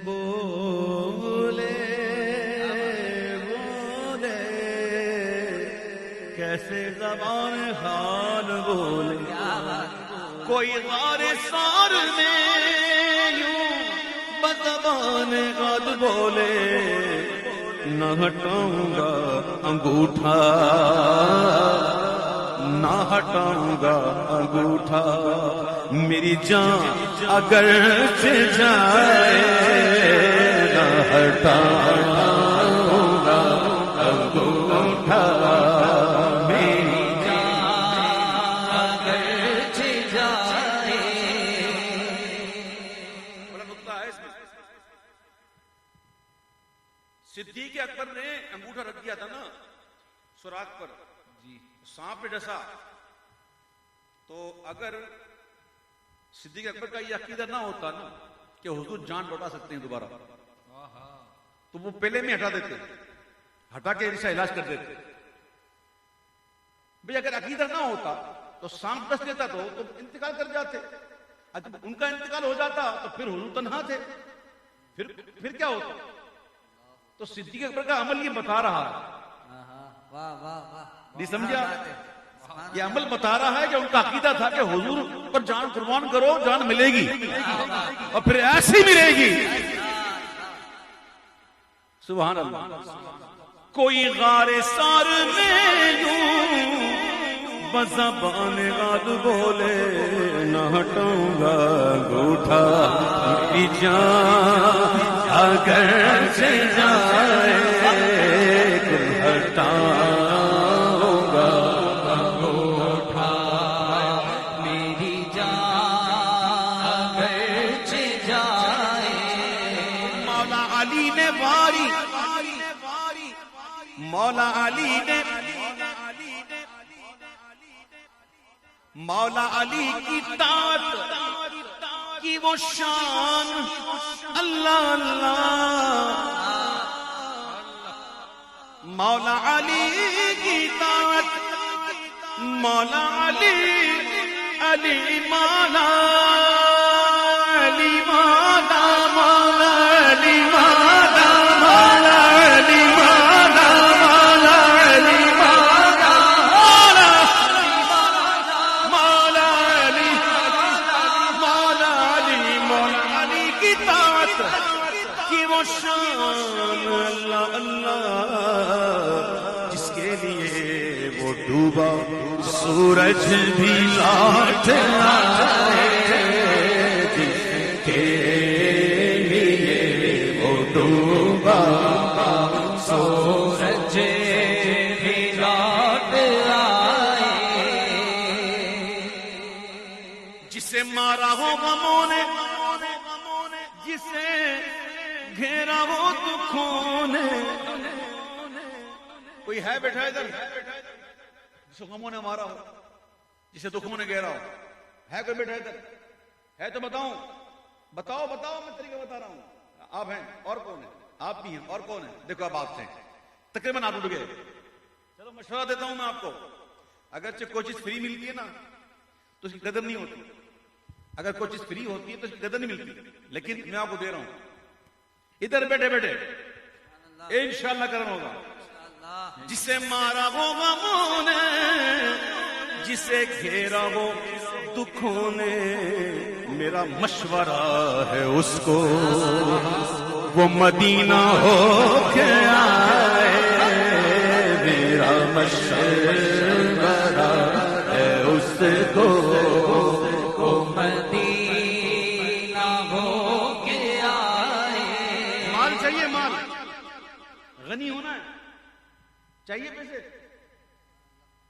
بولے بولے، کیسے زبان حال بولے، کوئی غار سار میں یوں بزبان غال بولے، نہ ہٹاؤں گا انگوٹھا، نہ ہٹاؤں گا انگوٹھا، میری جان اگر جائے، نہ ہٹاؤں گا انگوٹھا، میری جان اگر جائے۔ بڑا نقطہ ہے اس میں، صدیق اکبر نے انگوٹھا رکھ دیا تھا نا سوراخ پر، جی سانپ پہ ڈسا، تو اگر صدیق اکبر کا یہ عقیدہ نہ ہوتا نا کہ حضور جان لوٹا سکتے ہیں دوبارہ، تو وہ پہلے میں ہٹا دیتے، ہٹا کے اس کا علاج کر دیتے۔ بھئی اگر عقیدہ نہ ہوتا تو سانپ ڈس لیتا تو انتقال کر جاتے، اگر ان کا انتقال ہو جاتا تو پھر حضور تنہا تھے، پھر کیا ہوتا؟ تو صدیق اکبر کا عمل یہ بتا رہا ہے، نہیں سمجھا؟ یہ عمل بتا رہا ہے کہ ان کا عقیدہ تھا کہ حضور پر جان قربان کرو جان ملے گی، اور پھر ایسی ملے گی۔ سبحان اللہ۔ کوئی غار سار میں یوں بزبان غال بولے، نہ ہٹاؤں گا انگوٹھا، میری جان اگر جائے، ہٹاؤں گا انگوٹھا، میری جان اگر جائے۔ مولا علی نے واری، مولا علی نے، مولا علی کی طاعت کی وہ شان، اللہ اللہ، مولا علی کی طاعت، مولا علی، علی مولا، علی مولا، مولا علی مولا، مولا علی مولا، مولا علی مولا، مولا علی، مولا علی، مولا علی کی طاعت کی وہ شان، اللہ اللہ، جس کے لیے وہ ڈوبا سورج بھی لوٹ آئے، جس کے لیے وہ ڈوبا سورج بھی لوٹ آئے، جسے مارا ہو غموں نے، جسے گھیرا ہو دکھوں نے، کوئی ہے بیٹھا ادھر جسے غموں نے مارا ہو، جسے دکھوں نے گھیرا ہو، ہے کوئی بیٹھا ادھر؟ ہے تو بتاؤں، بتاؤ بتاؤ، میں طریقہ بتا رہا ہوں۔ آپ ہیں اور کون ہے؟ آپ بھی ہیں اور کون ہے؟ دیکھو اب آپ سے تقریباً آپ اٹھ گئے۔ چلو مشورہ دیتا ہوں میں آپ کو، اگرچہ کوئی چیز فری ملتی ہے نا تو اس کی قدر نہیں ہوتی، اگر کوئی چیز فری ہوتی ہے تو قدر نہیں ملتی، لیکن میں آپ کو دے رہا ہوں، ادھر بیٹھے بیٹھے انشاءاللہ کرم ہوگا. جسے مارا ہو غموں نے، جسے گھیرا ہو دکھوں نے، میرا مشورہ ہے اس کو وہ مدینہ ہو کے آئے. میرا مشورہ ہے اس کو وہ مدینہ ہو کے آئے. مال چاہیے، مال غنی ہونا ہے، چاہیے پیسے،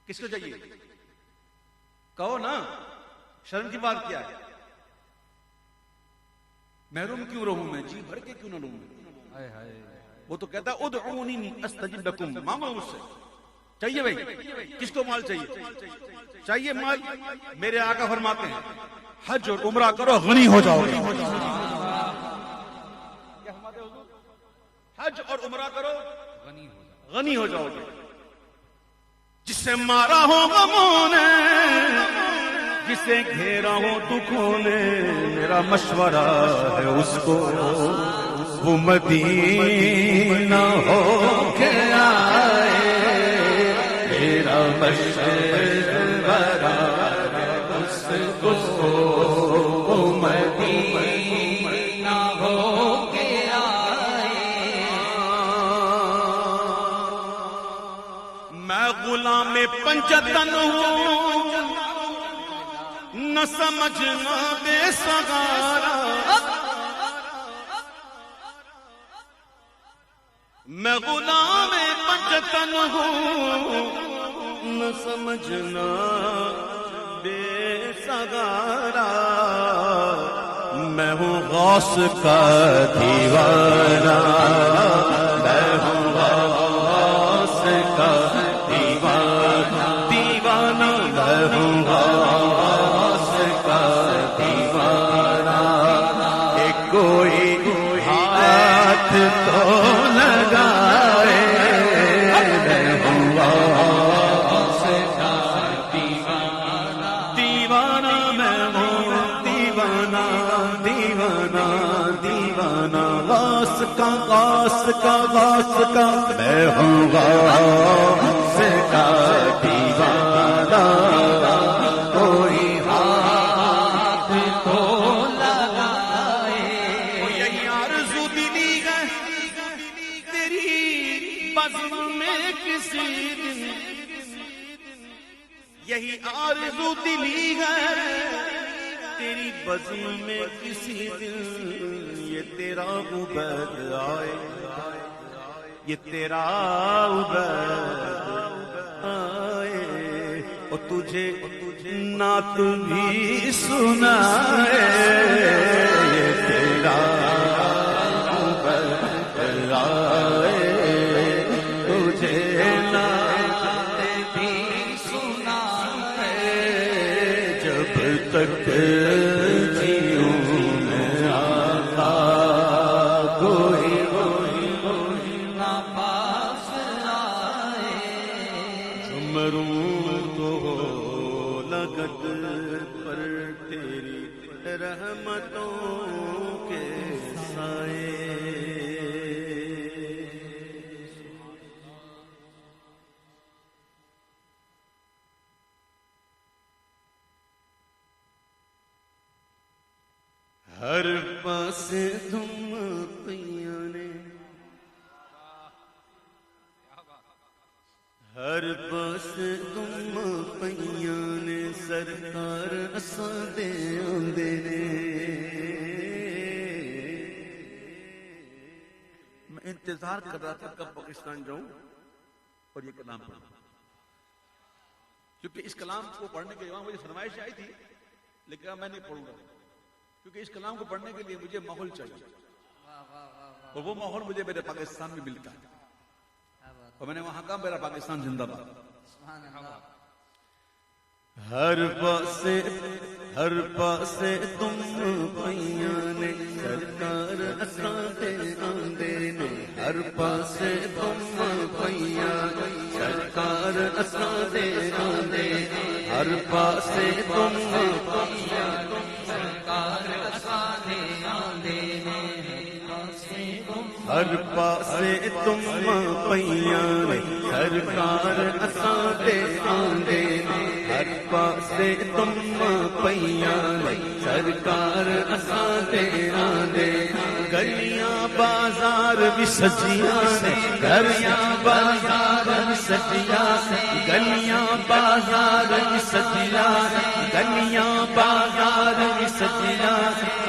کس کو چاہیے؟ کہو نا، شرم کی بات کیا ہے؟ محروم کیوں رہوں میں، جی بھر کے کیوں نہ رہوں میں؟ وہ تو کہتا ہے ادعونی استجب لکم، مانگو مجھ سے. چاہیے بھائی، کس کو مال چاہیے؟ چاہیے مال. میرے آقا فرماتے ہیں حج اور عمرہ کرو غنی ہو جاؤ گے. حج اور عمرہ کرو غنی ہو جاؤ گے. جسے مارا ہو غموں نے، جسے گھیرا ہو دکھوں نے، میرا مشورہ ہے اس کو وہ مدینہ ہو کے آئے. میرا مشورہ ہے اس کو وہ مدینہ ہو کے آئے. میں غلام پنجتن ہوں، نہ سمجھنا بے سہارا. میں غلام پنجتن ہوں، نہ سمجھنا بے سہارا. میں ہوں غوث کا دیوانہ، میں ہوں غوث کا دیوانہ، دیوانہ میں ہوں غوث کا دیوانہ. کوئی ہاتھ تو لگائے، میں ہوں غوث کا دیوانہ، دیوانہ میں ہوں دیوانہ، دیوانہ دیوانہ غوث کا، غوث کا، غوث کا. میں ہوں غوث کا دیوانہ. کوئی ہاتھ تو لگائے. یہی آرزو دلی ہے تیری بزم میں کسی دن، یہی آرزو دلی ہے تیری بزم میں کسی دن. یہ تیرا عبید آئے، یہ تیرا عبید آئے، اور تجھے نعت بھی سنائے. یہ تیرا عبید آئے، تجھے نعت بھی سنائے. جب تک جیوں میں آقا کوئی نہ پاس آئے. مروں تو لگت پر تیری رحمتوں کے سائے. ہر پاس تم پیاں نے، ہر پاس تم پیاں نے، سرکار اساں دے آندے نے. میں انتظار کر رہا تھا کب پاکستان جاؤں اور یہ کلام پڑھوں، کیونکہ اس کلام کو پڑھنے کے لیے مجھے فرمائش آئی تھی، لیکن میں نہیں پڑھوں گا کیونکہ اس کلام کو پڑھنے کے لیے مجھے ماحول چاہیے، اور وہ ماحول مجھے میرے پاکستان میں ملتا ہے. اور میں نے وہاں کہا میرا پاکستان زندہ باد. ہر پاسے تم پیاں نے، سرکار اساں تے آندے نے. ہر پاسے تم پیاں نے، سرکار اساں تے آندے نے. ہر پاسے تم پیاں نے، ہر پاسے تم پیاں سرکار اساں دے آندے ہر پاسے تم پیاں سرکار اساں دے آندے گلیاں بازار بھی سجیاں نے گلیاں بازار بھی سجیاں گلیاں بازار بھی سجیاں گلیاں بازار بھی سجیاں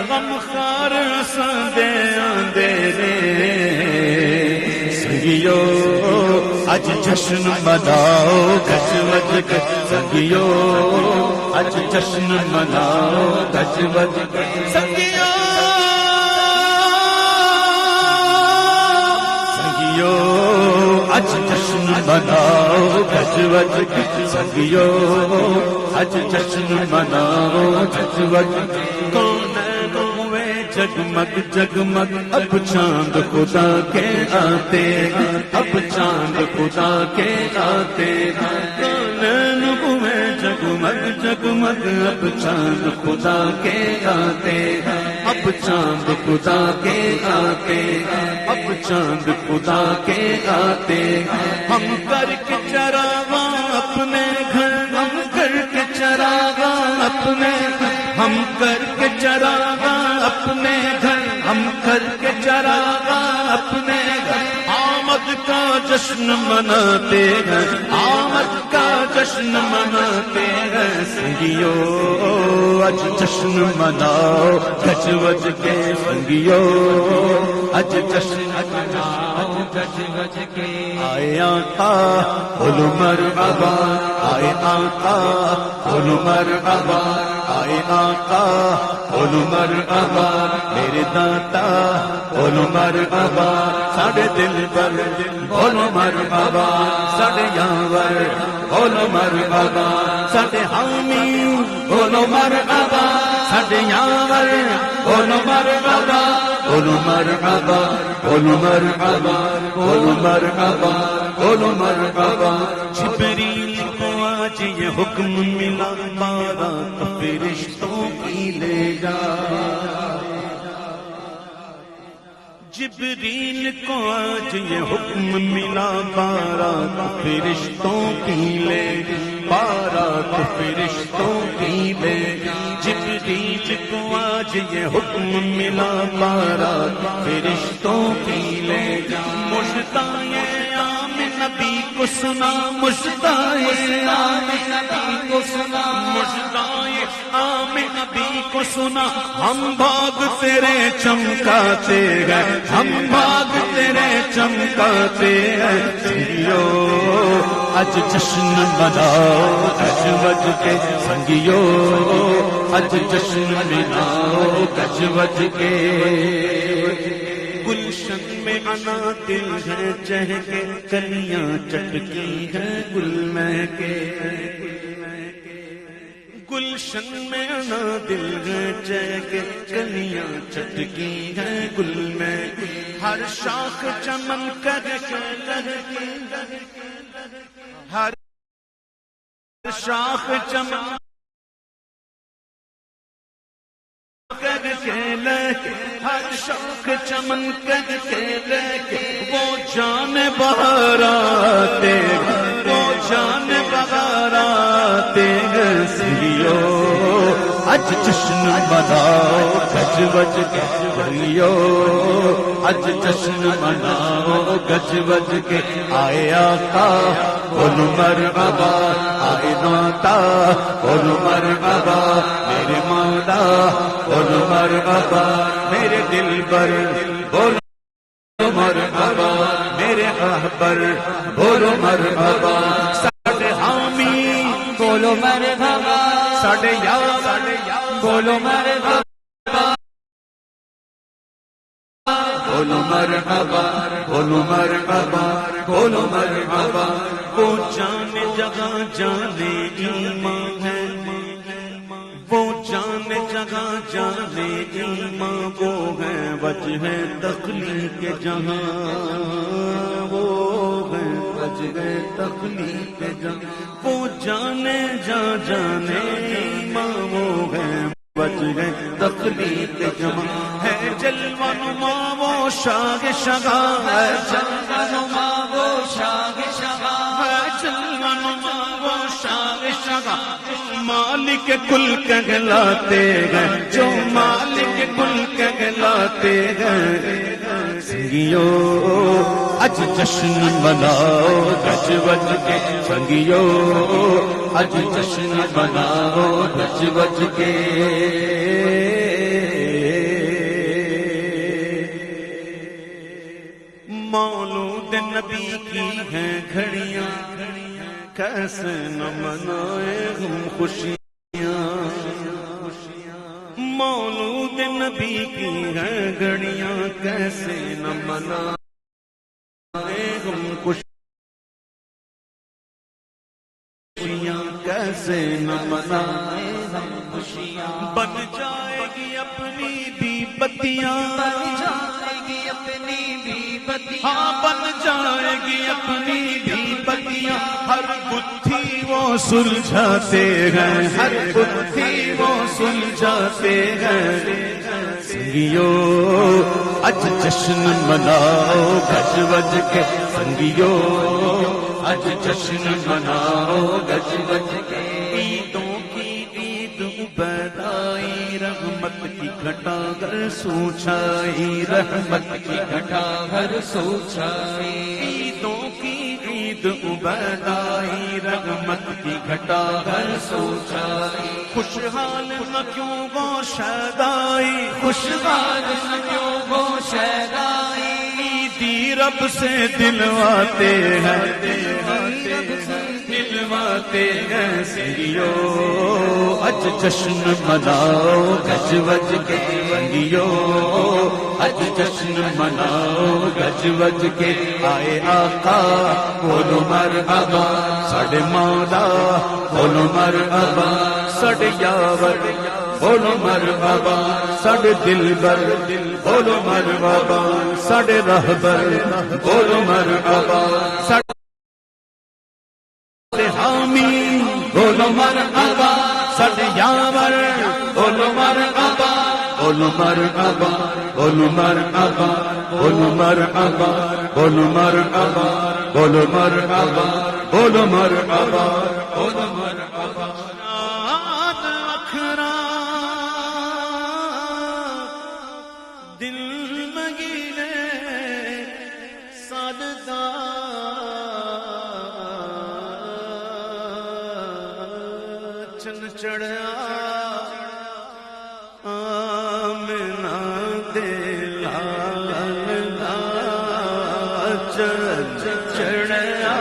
غم خار اساں دے آندے سنگیو اج جشن مناؤ گج وج کے سنگیو اج جشن مناؤ گج وج کے سنگیو اج جشن مناؤ گج وج کے سنگیو اج جشن مناؤ گج وج کون جگمگ جگمگ اب چاند خدا کے آتے اب چاند خدا کے آتے کانن ہوئے جگمگ جگمگ اب چاند خدا کے آتے اب چاند خدا کے آتے اب چاند خدا کے آتے ہم کر کے چراغاں اپنے گھر ہم کر کے چراغاں اپنے ہم کر کے چراغاں اپنے گھر ہم کر کے چراغاں اپنے گھر آمد کا جشن مناتے ہیں آمد کا جشن مناتے ہیں سنگیو اج جشن مناؤ گج وج کے سنگیو اج جشن مناؤ گج وج کے آئے آقا بولو مرحبا آئے آقا بولو مرحبا آئے آقا بولو مرحبا میرے داتا بولو مرحبا ساڑھے دل پر بولو مرحبا ساڑھے یاور بولو مرحبا ساڑھے حامی بولو مرحبا ساڑھے یاور بولو مرحبا بولو مرحبا بولو مرحبا بولو مرحبا بولو مرحبا جبریل کو آج یہ حکم ملا بارات فرشتوں کی لے جا جبریل کو آج یہ حکم ملا بارات فرشتوں کی لے بارات فرشتوں کی لے جبریل کو آج یہ حکم ملا بارات فرشتوں کی لے مشتاق نبی کو سنا مشتاق عام نبی کو سنا مشتاق عام نبی کو سنا ہم بھاگ تیرے چمکاتے ہیں ہم بھاگ تیرے چمکاتے ہیں سنگیو اج جشن مناؤ گج وج کے سنگیو اج جشن مناؤ گج وج کے گلشن میں انا دل ہے چہکے کلیاں چٹکی ہے گل مہکے گلشن میں انا دل ہے چہکے کلیاں چٹکی ہے گل مہکے ہر شاخ چمن کر کے لہکے ہر شاخ چمن کر کے لے ہر شوق چمن کر کے لے وہ جان بہار آتے وہ جان بہار آتے سنگیو اج جشن مناؤ گج وج کے سنگیو اج جشن مناؤ گج وج کے آئے آقا بولو مرحبا آئے داتا بولو مرحبا میرے مولا بولو مرحبا میرے دل پر بولو مرحبا میرے رہبر بولو مرحبا ساڈے حامی بولو مرحبا ساڈے یار بولو مرحبا بولو مرحبا بولو مرحبا بولو مرحبا وہ جانے جگہ جانے ایمان ہے وہ جانے جگہ جانے ایمان وہ ہے وجہ تخلیق جہاں وہ ہے وجہ تخلیق جہاں وہ جانے جا جانے ایمان وہ ہے وجہ تخلیق جہاں ہے جلوہ نما وہ شاہ شگا ہے جلوہ نما وہ شاہ شگا جلوہ نما وہ شاہ شگا مالک کل کہلاتے ہیں جو مالک کل کہلاتے ہیں سنگیو اج جشن مناؤ گج وج کے سنگیو اج جشن مناؤ گج وج کے مولود نبی کی ہیں گھڑیاں کیسے نہ منائے ہم خوشیاں مولود نبی کی ہیں گھڑیاں کیسے نہ منائے ہم خوشیاں کیسے نہ منائے ہم خوشیاں بن جائے گی اپنی بھی بتیاں بن جائے گی اپنی بھی بتیاں ہاں بن جائے گی اپنی بھی بتیاں ہر گتھی وہ سلجھاتے ہیں ہر گتھی وہ سلجھاتے ہیں سنگیو اج جشن مناؤ گج وج کے سنگیو اج جشن مناؤ گج وج کے عیدوں کی عید عبیدائی رحمت کی گھٹا گر سوچائی رحمت کی گھٹا گر سوچائی عیدوں کی عید عبیدائی رحمت کی گھٹا گر سوچائی خوشحال نہ کیوں وہ شیدائی خوشحال نہ کیوں وہ شیدائی عیدی رب سے دلواتے ہیں دلواتے ہیں سنگیو اج جشن مناؤ گج وج کے سنگیو اج جشن مناؤ گج وج کے آئے آقا بولو مرحبا ساڈے مولا بولو مرحبا ساڈے یاور بولو مرحبا ساڈے دلبر بولو مرحبا ساڈے رہبر بولو مرحبا ساڈے حامی بولو مرحبا ساڈے یاور بولو مرحبا بولو مرحبا بولو مرحبا بولو مرحبا بولو مرحبا بولو مرحبا بولو مرحبا بولو مرحبا اکھرا دل مگینے سادتا چن چڑھیا آمنہ دے لال دا چن چڑھیا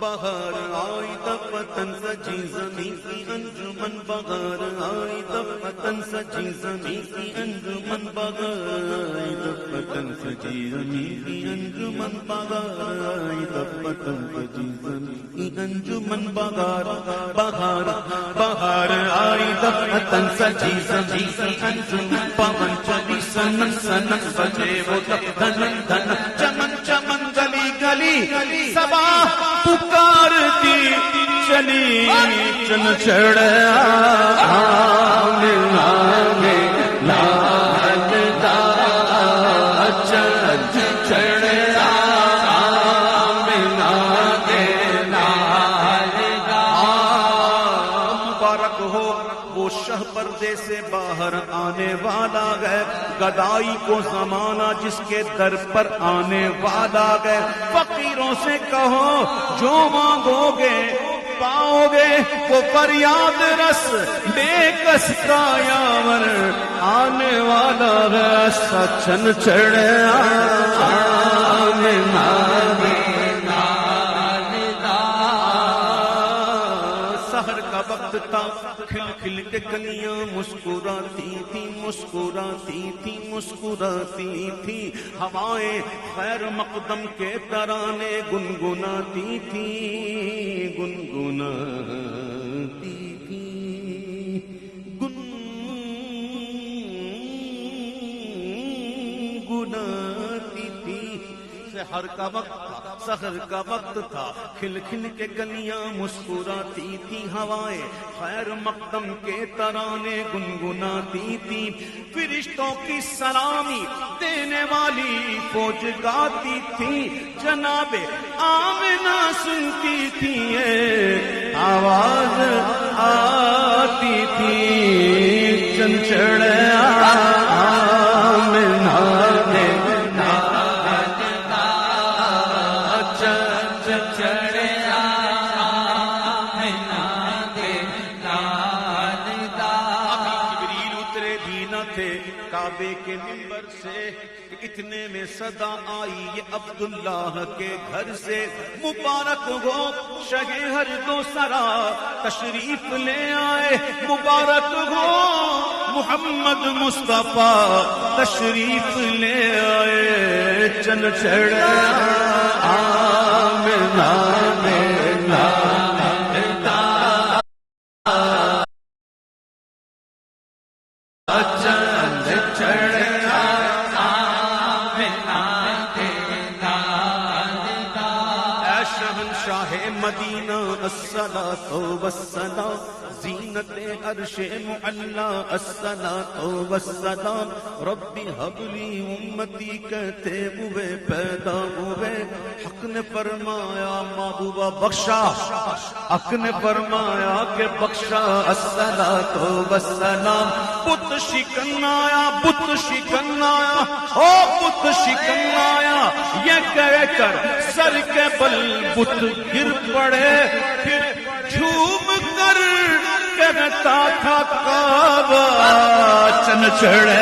بہار آئی وطن سجی زمین کی انجمن بہار آئی وطن سجی زمین کی انجمن بہار آئی وطن سجی زمین کی انجمن بہار آئی وطن سجی زمین کی انجمن بہار بہار بہار آئی وطن سجی زمین کی انجمن پون چلی سنن سنن بجے وہ دھن دھن چمن چمن گلی گلی سبا پکارتی چلی چن چڑھیا آمنہ میں لال دا چن چڑھیا آمنہ میں لال دا مبارک ہو وہ شہ پردے سے باہر آنے والا ہے گدائی کو زمانہ جس کے در پر آنے والا ہے فقیروں سے کہو جو مانگو گے پاؤ گے وہ فریاد رس بے کس کا یاور آنے والا ہے سچن چڑھے آمنا سحر کا وقت تھا کھل کھل کے کلیاں مسکراتی تھی مسکراتی تھی مسکراتی تھی ہوائیں خیر مقدم کے ترانے گنگناتی تھی گنگناتی تھی گنگناتی تھی سحر کا وقت تھا سحر کا وقت تھا کھل کھل کے گلیاں مسکراتی تھی ہوائیں خیر مقدم کے ترانے گنگناتی تھی فرشتوں کی سلامی دینے والی فوج گاتی تھی جناب آمنہ سنتی تھی آواز آتی تھی چنچڑ آمنہ کعبے کے منبر سے اتنے میں صدا آئی یہ عبداللہ کے گھر سے مبارک ہو شہ ہر دو سرا تشریف لے آئے مبارک ہو محمد مصطفیٰ تشریف لے آئے چن چڑھا آمنہ میلا مدینہ الصلاۃ والسلام زینت عرش معلا الصلاۃ والسلام ربی حب لی امتی کہتے ہوئے پیدا ہوئے حق نے فرمایا محبوبہ بخشا حق نے فرمایا کہ بخشا الصلاۃ والسلام بت شکن آیا بت شکن آیا او بت شکن آیا یہ کہہ کر سر کے بل بت گر پڑے پھر جھوم کر کہتا تھا کعبہ چن چڑھے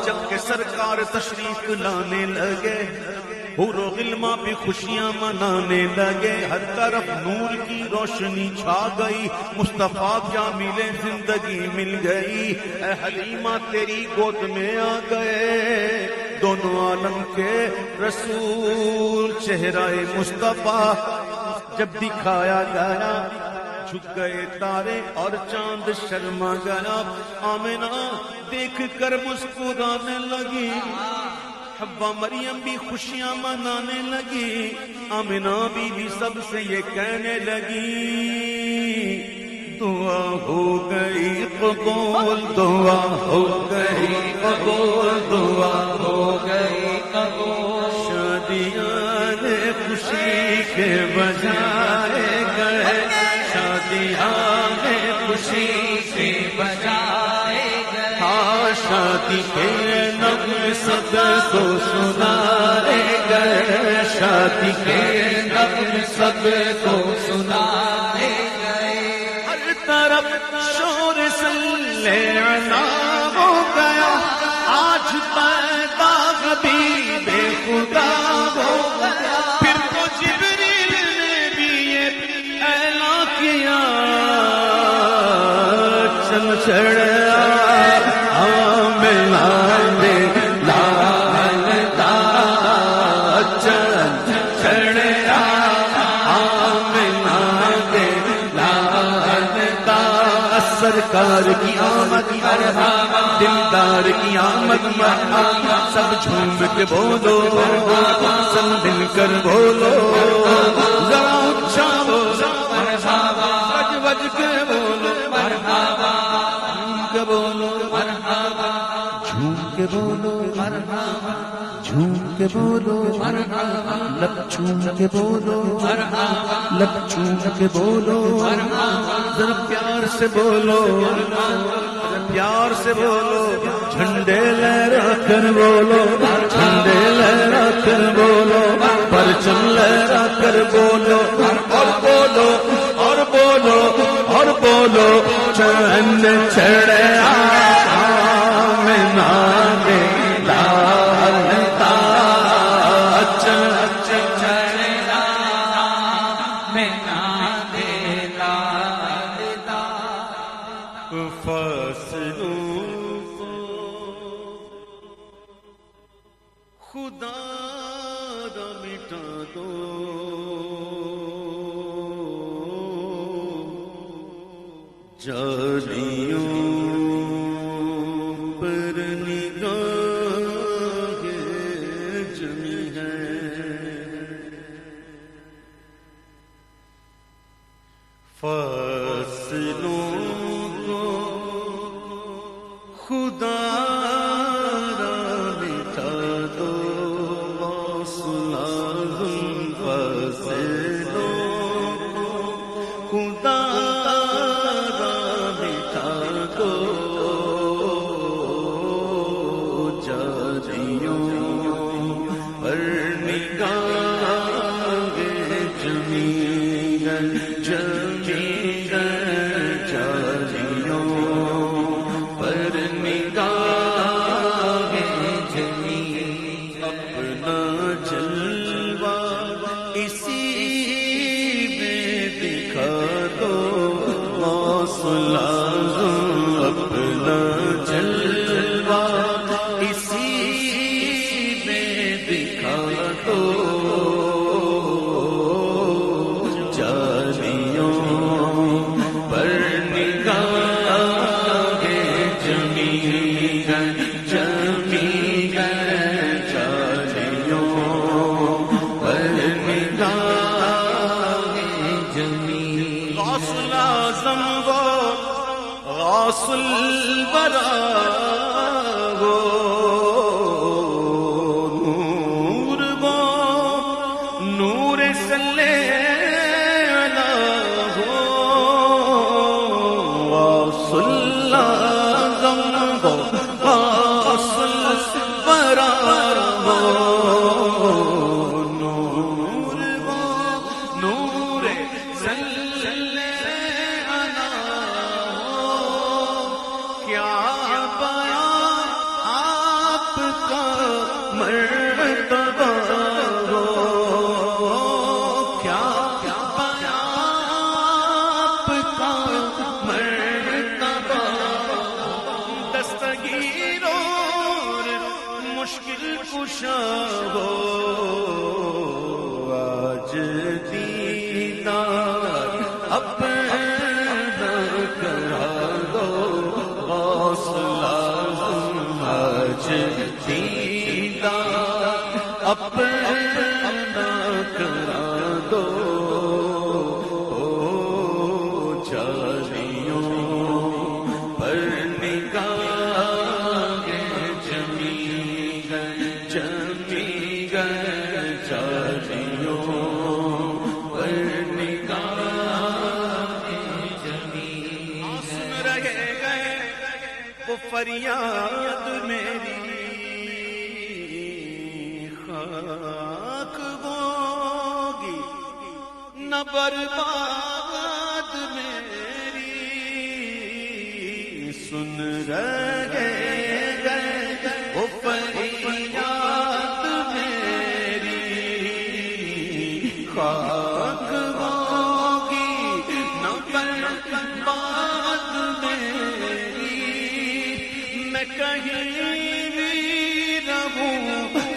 جب کہ سرکار تشریف لانے لگے حور و غلماں بھی خوشیاں منانے لگے ہر طرف نور کی روشنی چھا گئی مصطفیٰ کیا ملے زندگی مل گئی اے حلیمہ تیری گود میں آ گئے دونوں عالم کے رسول چہرہ مصطفیٰ جب دکھایا گیا جھک گئے تارے اور چاند شرما گیا آمنہ دیکھ کر مسکرانے لگی حوا مریم بھی خوشیاں منانے لگی آمنہ بھی سب سے یہ کہنے لگی دعا ہو گئی قبول دعا ہو گئی قبول دعا ہو گئی قبول شادیاں خوشی کے بجائے گئے شادیاں خوشی کے بجائے گئے شادی کے نغمے سب کو سنائے گئے شادی کے نغمے سب کو سنائے گئے ہر طرف شور صلی علی ہو گیا آج پیدا حبیب خدا ہو گیا پھر تو جبریل نے بھی یہ اعلان کیا چل چڑھا چڑھا دلدار کی آمد مرحبا سب جھوم کے بولو سب مل کر بولو ذرا اچھا بولو مرحبا وج وج کے بولو مرحبا کے بولو مرحبا جھوم کے بولو مرحبا جھوم کے بولو مرحبا لب چوم کے بولو مرحبا لب چوم کے بولو ذرا پیار سے بولو پیار سے بولو جھنڈے لہرا کر بولو جھنڈے لہرا کر بولو پرچم لہرا کر بولو اور بولو اور بولو اور بولو چند چڑھے آمنا دے لال تاج چڑھا میں نادے لالتا فصلوں کو خدا را مٹا دو جالیوں پر نگاہ جمی ہے فصلوں کو خدا را مٹا دو واصلہم فصلوں کو خدا را مٹا دو جالیوں پر نگاہ جمی جالیوں پر نگاہ جمی اپنا جلوہ اسی میں دکھا دو واصلہم اپنا جلوہ اسی میں دکھا دو جالیوں پر نگاہ جمی جالیوں پر نگاہ جمی غوث الاعظم وہ غوث الورا وہ نور وہ نور صلی مشکل کشا ہو آج دیدار اپنا کرا دو غوث الاعظم آج دیدار اپنا کرا دو جالیوں پر نگاہ جمی جالیوں پر نگاہ جمی سن رہے گئے وہ فریاد میری خاک ہوگی نہ برباد میری سن رہے گئے وہ فریاد میری خاک ہوگی نہ برباد میری میں کہیں بھی رہوں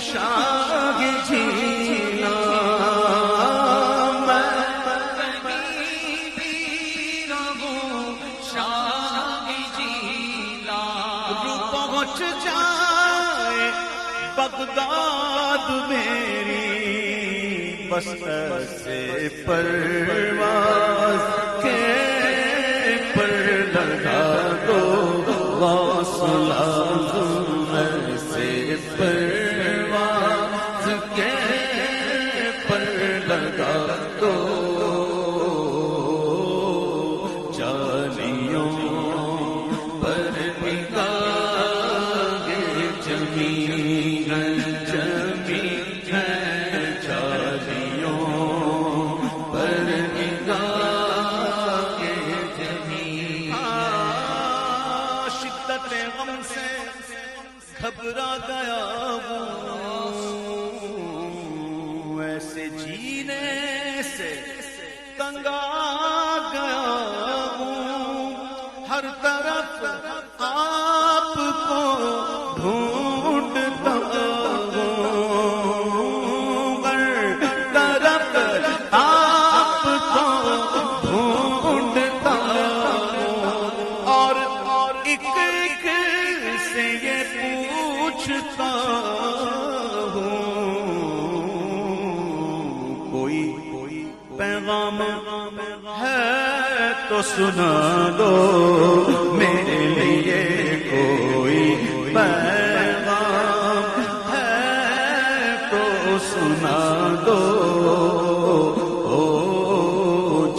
شاہ جینا شاہ جیلا بس ایسے پرواز کے پر لگا دو واصلہ ایسے پرواز کے پر لگا دو جالیوں پر نگاہ جمی جمی جالیوں پر نگاہ جمی شدت غم سے گھبرا گیا ہوں ایسے جینے سے تنگ آ گیا ہوں ہر طرف آپ کو ڈھونڈتا ہوں ہر طرف آپ کو ڈھونڈتا ہوں اور ایک ایک سے یہ پوچھتا ہوں کوئی پیغام ہے تو سنا دو میرے لیے کوئی پیغام ہے تو سنا دو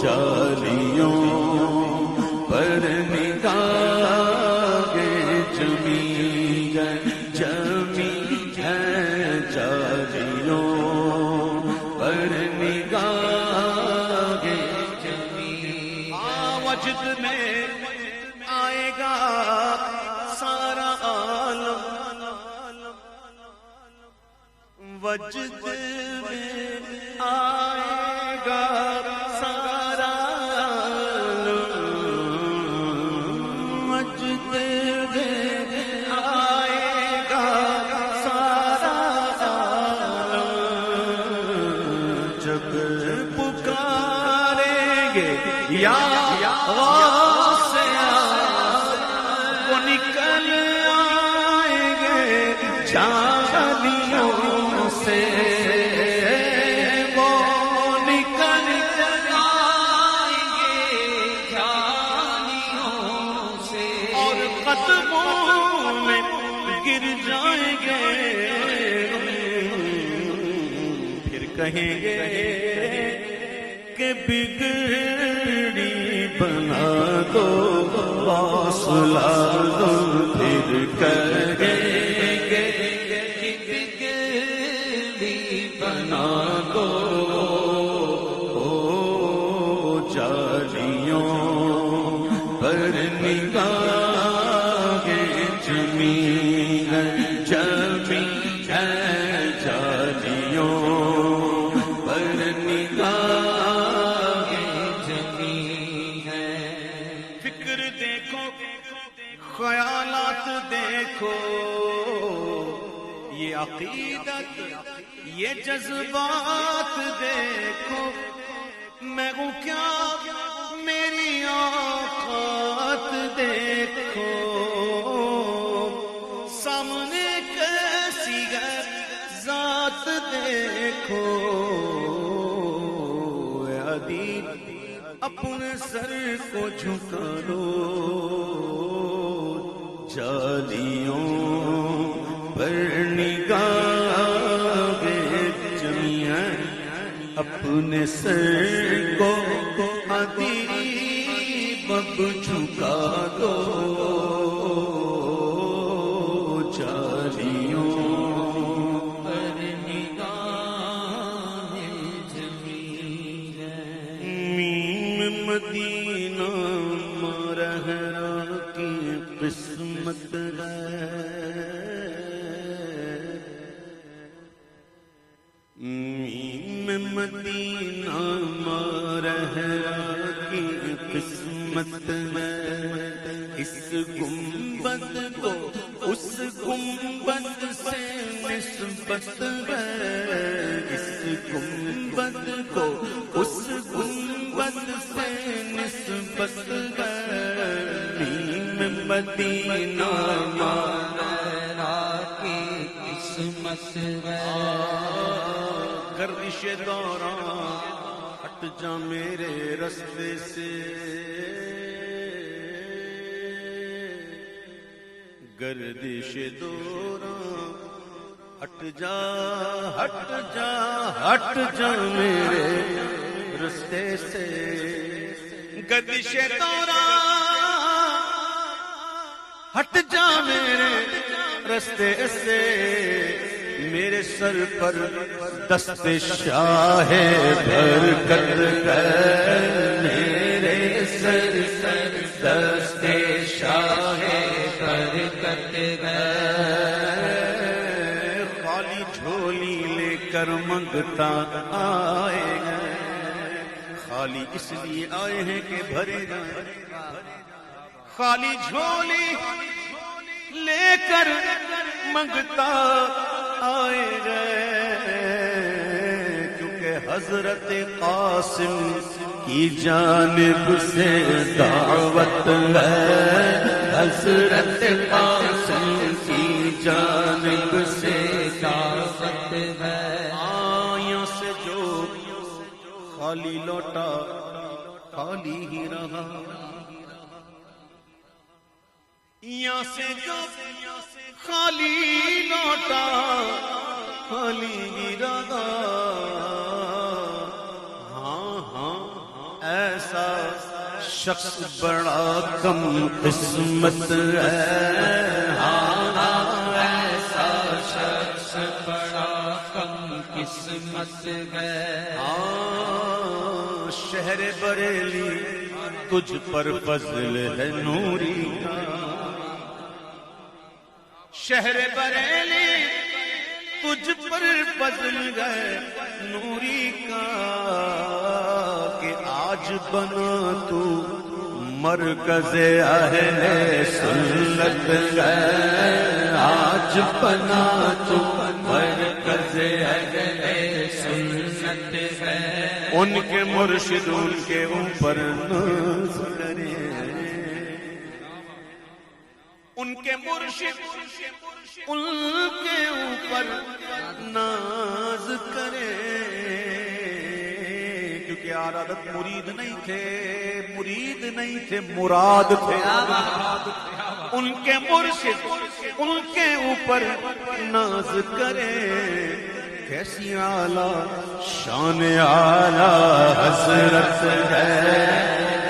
جالیوں پر نگاہ جمی جمی ہے جالیوں پر نگاہ جمی وجد میں آئے گا سارا عالم وجد میں آئے گا سارا عالم وجد میں آئے گا سارا عالم جب پکاریں گے یا غوث وہ نکل آئیں گے جالیوں سے وہ نکل آئیں گے جالیوں سے اور قدموں میں گر جائیں گے پھر کہیں گے کہ بگڑی بنا دو واصلہ دو پھر کہیں گے بگڑی بنا دو جالیوں پر نگاہ جمی جمی ہے جالیوں پر نگاہ جمی ہے فکر دیکھو خیالات دیکھو یہ عقیدت یہ جذبات دیکھو میں ہوں کیا میری اوقات دیکھو سامنے کیسی ہے ذات دیکھو اے عدیب اپنے سر کو جھکا دو جالیوں پر نگاہ جمی ہے اپنے سر کو عدیب اب جھکا دو جالیوں پر نگاہ جمی ہے میم مدینہ مرہرا کی قسمت ہے میم مدینہ مرہرا کی قسمت ہے اس گنبد کو اس گنبد سے نسبت ہے اس گنبد کو اس گنبد سے نسبت ہے میم مدینہ مرہرا کی قسمت ہے گردش دوران ہٹ جا میرے رستے سے، گردش دوران ہٹ جا ہٹ جا ہٹ جا میرے رستے سے، گردش دوران ہٹ جا میرے رستے سے، میرے سر پر دست شاہ برکت ہے، میرے سر پر دست شاہ برکت ہے، خالی جھولی لے کر منگتا آئے ہیں، خالی اس لیے آئے ہیں کہ بھرے جائیں، خالی جھولی لے کر منگتا آئے گئے، کیونکہ حضرت قاسم کی جانب سے دعوت ہے، حضرت قاسم کی جانب سے دعوت ہے، آیوں سے جو خالی لوٹا خالی ہی رہا، یہاں سے جو خالی لوٹا خالی ہی رہا، ہاں ہاں ایسا شخص بڑا کم قسمت ہے، ہاں ہاں ایسا شخص بڑا کم قسمت ہے، ہاں شہر بریلی تجھ پر فضل ہے نوری کا، شہر بریلی تجھ پر فضل ہے نوری کا، کہ آج بنا تو مرکز اہل سنت ہے، آج بنا تو مرکز اہل سنت ہے، ان کے مرشد ان کے اوپر ناز کرے، ان کے مرشد ان کے اوپر ناز کرے، کیونکہ عادت مرید نہیں تھے، مرید نہیں تھے مراد تھے، ان کے مرشد ان کے اوپر ناز کرے، کیسی اعلیٰ شان اعلیٰ حضرت ہے،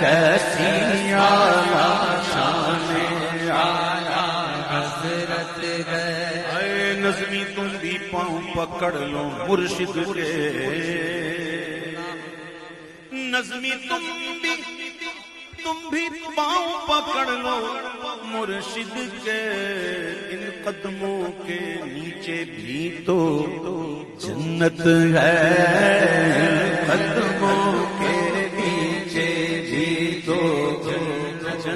کیسی اعلیٰ شان اعلیٰ حضرت ہے، اے نظمی تم بھی پاؤں پکڑ لو مرشد کے، نظمی تم بھی پاؤں پکڑ لو مرشد کے، ان قدموں کے نیچے بھی تو جنت ہے، ان قدموں کے نیچے بھی تو جنت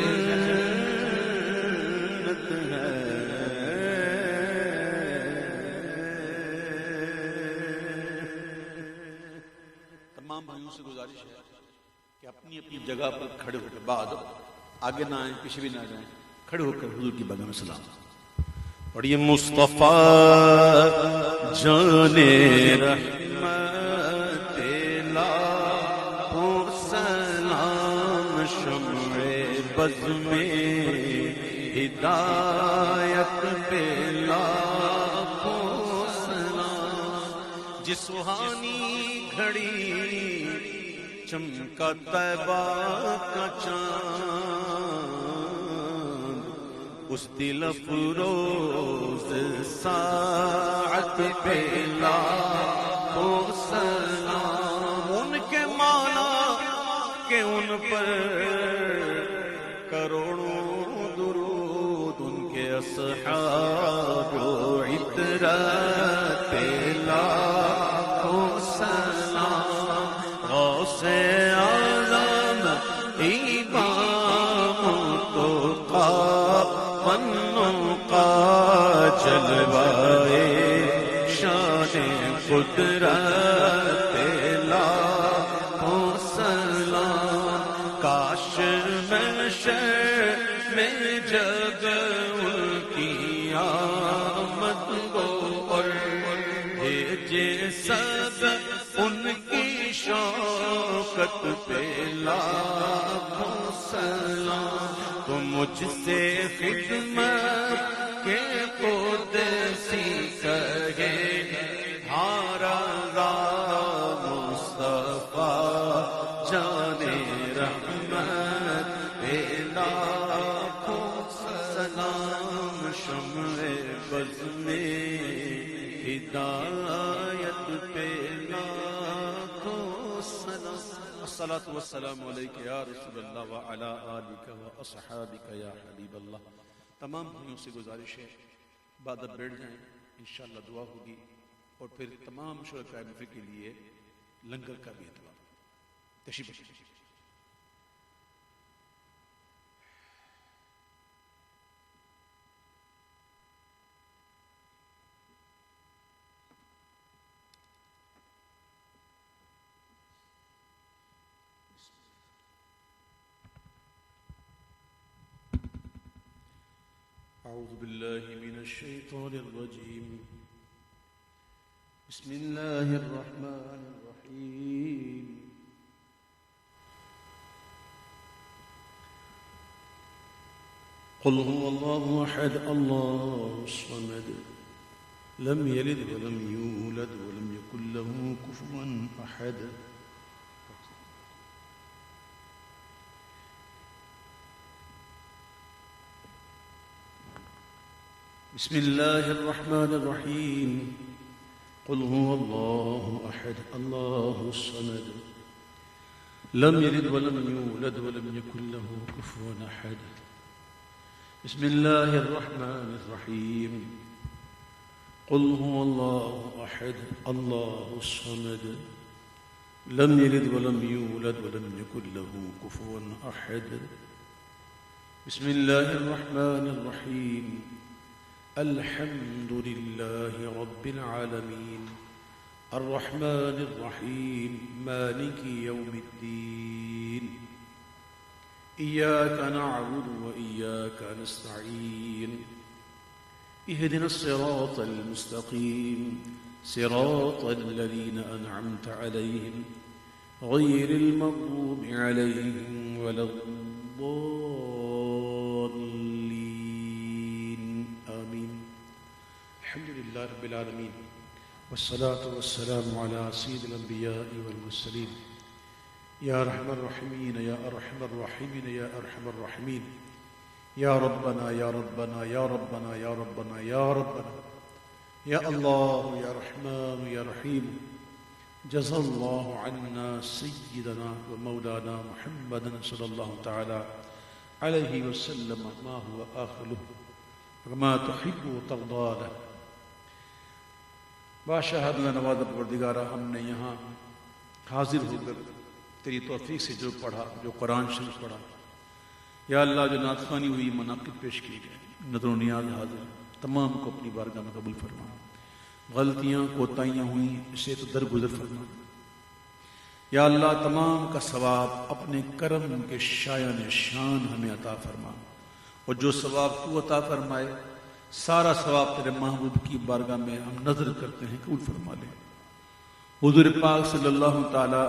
ہے، تمام بھائیوں سے گزارش ہے کہ اپنی اپنی جگہ پر کھڑے ہو کر بعد آگے نہ آئیں پیچھے بھی نہ جائیں، کھڑے ہو کر حضور کی بارگاہ میں سلام پڑھیے، مصطفیٰ جانے رحمت لاکھوں سلام، شمع بز میں ہدایت پہ لاکھوں سلام، جس سہانی گھڑی چمکا طیبہ کا چاند، اس دل افروز ساعت پہ لاکھوں سلام، ان کے مانا کہ ان پر کروڑوں درود، ان کے اصحاب و عطرت پہ لاکھوں سلام، غوث اعظم امام تو پنوں کا جلوائے شان قدرت لاکھوں سلام، کاش میں جگ ان کی آمد کو اور بھیجے سب ان کی شوکت پہ لاکھوں سلام، تو مجھ سے خدمت کے قدسی کہے ہارا مصطفیٰ جانے رحمت پہ لاکھوں سلام، شمع بز میں ہدایت پہ لاکھوں سلام۔ الصلاۃ والسلام علیک یا رسول اللہ وعلی آلک واصحابک یا حبیب اللہ۔ تمام بھائیوں سے گزارش ہے بعد اب بیٹھ جائیں، انشاءاللہ دعا ہوگی، اور پھر تمام شرکاء محفل کے لیے لنگر کا بھی اہتمام۔ تشریف رکھیے۔ أعوذ بالله من الشيطان الرجيم، بسم الله الرحمن الرحيم، قل هو الله أحد الله الصمد لم يلد ولم يولد ولم يكن له كفوا أحد۔ بسم الله الرحمن الرحيم، قل هو الله أحد الله الصمد لم يلد ولم يولد ولم يكن له كفوا أحد۔ بسم الله الرحمن الرحيم، قل هو الله أحد الله الصمد لم يلد ولم يولد ولم يكن له كفوا أحد۔ بسم الله الرحمن الرحيم، الحمد لله رب العالمين الرحمن الرحيم مالك يوم الدين إياك نعبد وإياك نستعين اهدنا الصراط المستقيم صراط الذين أنعمت عليهم غير المغضوب عليهم ولا الحمد لله رب العالمين والصلاة والسلام على سيد الأنبياء والمرسلين يا أرحم الراحمين يا أرحم الراحمين يا أرحم الراحمين يا ربنا يا ربنا يا ربنا يا ربنا يا ربنا يا الله يا رحمن يا رحيم، جزا الله عنا سيدنا ومولانا محمدا صلى الله تعالى عليه وسلم ما هو آخره وما تحب وترضى له۔ بادشاہ اللہ نواز پروردگارہ، ہم نے یہاں حاضر ہو کر تیری توفیق سے جو پڑھا، جو قرآن شریف پڑھا، یا اللہ جو نعت خوانی ہوئی، مناقب پیش کی گئے، نظر و نیاز حاضر، تمام کو اپنی بارگاہ میں قبول فرما۔ غلطیاں کوتاہیاں ہوئیں اسے تو درگزر فرما۔ یا اللہ تمام کا ثواب اپنے کرم کے شایان شان ہمیں عطا فرما، اور جو ثواب تو عطا فرمائے سارا ثواب تیرے محبوب کی بارگاہ میں ہم نظر کرتے ہیں، قبول فرما لے۔ حضور پاک صلی اللہ تعالی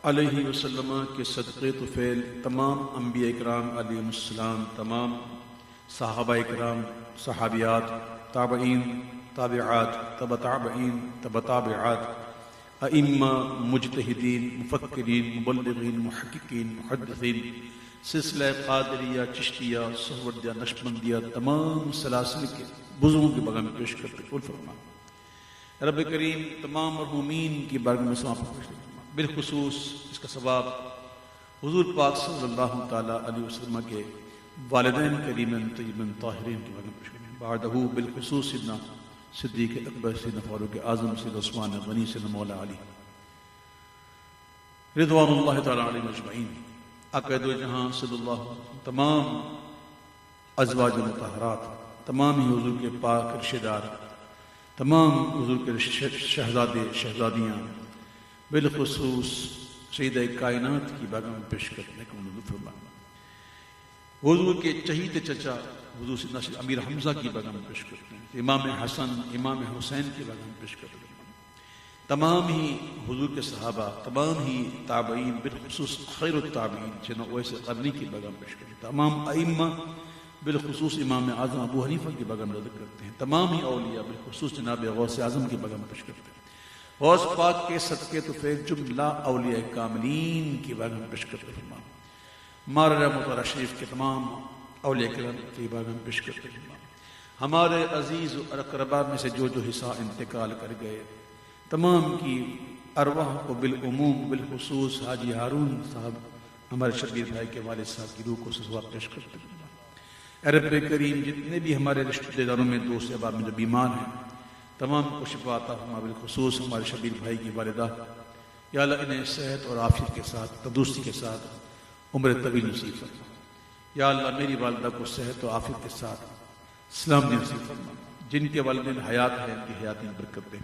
علیہ وسلم کے صدقے تو فعل تمام انبیاء اکرام علیہ السلام، تمام صحابہ اکرام، صحابیات، تابعین، تابعات، تبع تابعین، تبع تابعات، ائمہ، مجتہدین، مفکرین، مبلغین، محققین، محدثین، سلسلہ قادریہ، چشتیہ، سہروردیہ، نقشبندیہ، تمام سلاسل کے بزرگوں کی بارگاہ میں پیش کرتے قبول فرما۔ رب کریم تمام مرحومین کی بارگاہ میں ثواب پیش فرما، بالخصوص اس کا ثواب حضور پاک صلی اللہ تعالیٰ علیہ وسلم کے والدین کریمین طیبین طاہرین کی بارگاہ میں پیش کریں، بعدہ بالخصوص سیدنا صدیق اکبر، سیدنا فاروق اعظم، سیدنا عثمان غنی، سیدنا مولا علی رضوان اللہ تعالیٰ علیہ اجمعین، عقائد و جہاں صلی اللہ، تمام ازواج مطہرات، تمام ہی حضور کے پاک رشتہ دار، تمام حضور کے شہزادے شہزادیاں، بالخصوص سیدہ کائنات کی بارگاہ میں پیش کرنے کا منظور فرما۔ حضور کے چہیتے چچا حضور سیدنا امیر حمزہ کی بارگاہ میں پیش کرتے ہیں، امام حسن، امام حسین کی بارگاہ میں پیش کرتے ہیں، تمام ہی حضور کے صحابہ، تمام ہی تابعین، بالخصوص خیر التابعین جنہوں اویس قرنی کی بغم پیش کرتے ہیں، تمام ائمہ بالخصوص امام اعظم ابو حنیفہ کی بغم رد کرتے ہیں، تمام ہی اولیاء بالخصوص جناب غوث اعظم کی بغم پیش کرتے ہیں، غوث پاک کے صدقے تو پھر جملہ اولیاء کاملین کی بغم پیش کرتے ہیں، مارا مطالعہ شریف کے تمام اولیاء کرام کی بغم پیش کرتے ہیں، ہمارے عزیز و اقربا میں سے جو حصہ انتقال کر گئے تمام کی ارواح کو بالعموم بالخصوص حاجی ہارون صاحب ہمارے شبیر بھائی کے والد صاحب کی روح کو سزوا پیش کرتے ہیں۔ اے رب کریم جتنے بھی ہمارے رشتہ داروں میں دوست احباب میں جو بیمار ہیں تمام کو شفا عطا فرما، بالخصوص ہمارے شبیر بھائی کی والدہ، یا اللہ انہیں صحت اور عافیت کے ساتھ تندرستی کے ساتھ عمر طویل نصیب فرما، یا اللہ میری والدہ کو صحت و عافیت کے ساتھ سلامتی نصیب فرما، جن کے والدین حیات ہیں ان کی حیات میں برکت دے،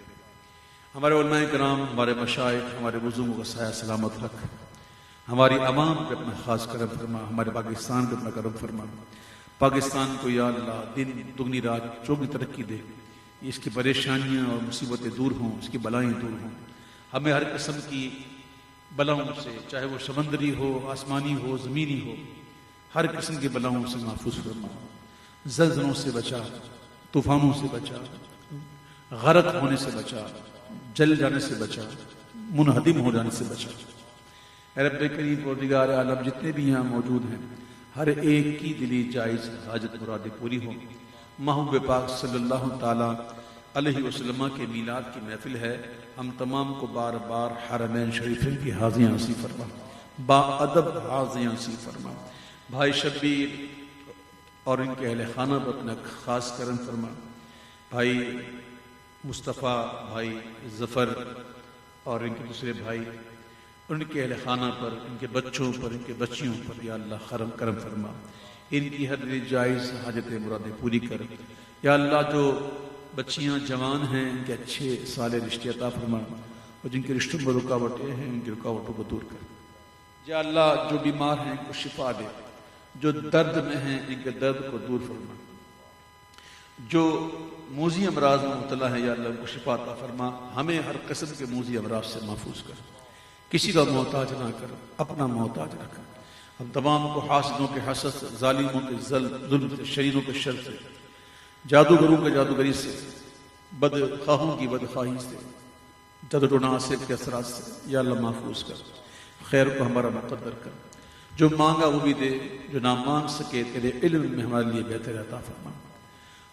ہمارے علماء کرام، ہمارے مشائخ، ہمارے بزرگوں کا سایہ سلامت رکھ، ہماری عوام پہ اپنا خاص کرم فرما، ہمارے پاکستان پہ اپنا کرم فرما، پاکستان کو یا اللہ دن دگنی رات چوگنی ترقی دے، اس کی پریشانیاں اور مصیبتیں دور ہوں، اس کی بلائیں دور ہوں، ہمیں ہر قسم کی بلاؤں سے، چاہے وہ سمندری ہو، آسمانی ہو، زمینی ہو، ہر قسم کی بلاؤں سے محفوظ فرما، زلزلوں سے بچا، طوفانوں سے بچا، غرق ہونے سے بچا، جل جانے سے بچا، منہدم ہو جانے سے بچا۔ اے رب کریم پروردگار عالم جتنے بھی یہاں موجود ہیں ہر ایک کی دلی جائز حاجت مرادیں پوری ہوں، محبوب پاک صلی اللہ تعالی علیہ وسلم کے میلاد کی محفل ہے، ہم تمام کو بار بار حرمین شریفین کی حاضریاں نصیب فرما، با ادب حاضریاں نصیب فرما، بھائی شبیر اور ان کے اہل خانہ پر اپنا خاص کرم فرما، بھائی مصطفیٰ، بھائی ظفر اور ان کے دوسرے بھائی، ان کے اہل خانہ پر، ان کے بچوں پر، ان کے بچیوں پر یا اللہ کرم فرما، ان کی ہر جائز حاجت مرادیں پوری کر، یا اللہ جو بچیاں جوان ہیں ان کے اچھے صالح رشتے عطا فرما، اور جن کے رشتوں میں رکاوٹیں ہیں ان کی رکاوٹوں کو دور کر، یا اللہ جو بیمار ہیں ان کو شفا دے، جو درد میں ہیں ان کے درد کو دور فرما، جو موذی امراض میں مبتلا ہے یا اللہ ان کو شفا عطا فرما، ہمیں ہر قسم کے موذی امراض سے محفوظ کر، کسی کا محتاج نہ کر، اپنا محتاج رکھ، ہم تمام کو حاسدوں کے حسد سے، ظالموں کے ظلم سے، شریروں کے شر سے، جادوگروں کے جادوگری سے، بدخواہوں کی بدخواہی سے، جد و ناصب کے اثرات سے یا اللہ محفوظ کر، خیر کو ہمارا مقدر کر، جو مانگا وہ بھی دے، جو نہ مانگ سکے تیرے علم میں ہمارے لیے بہتر عطا فرما۔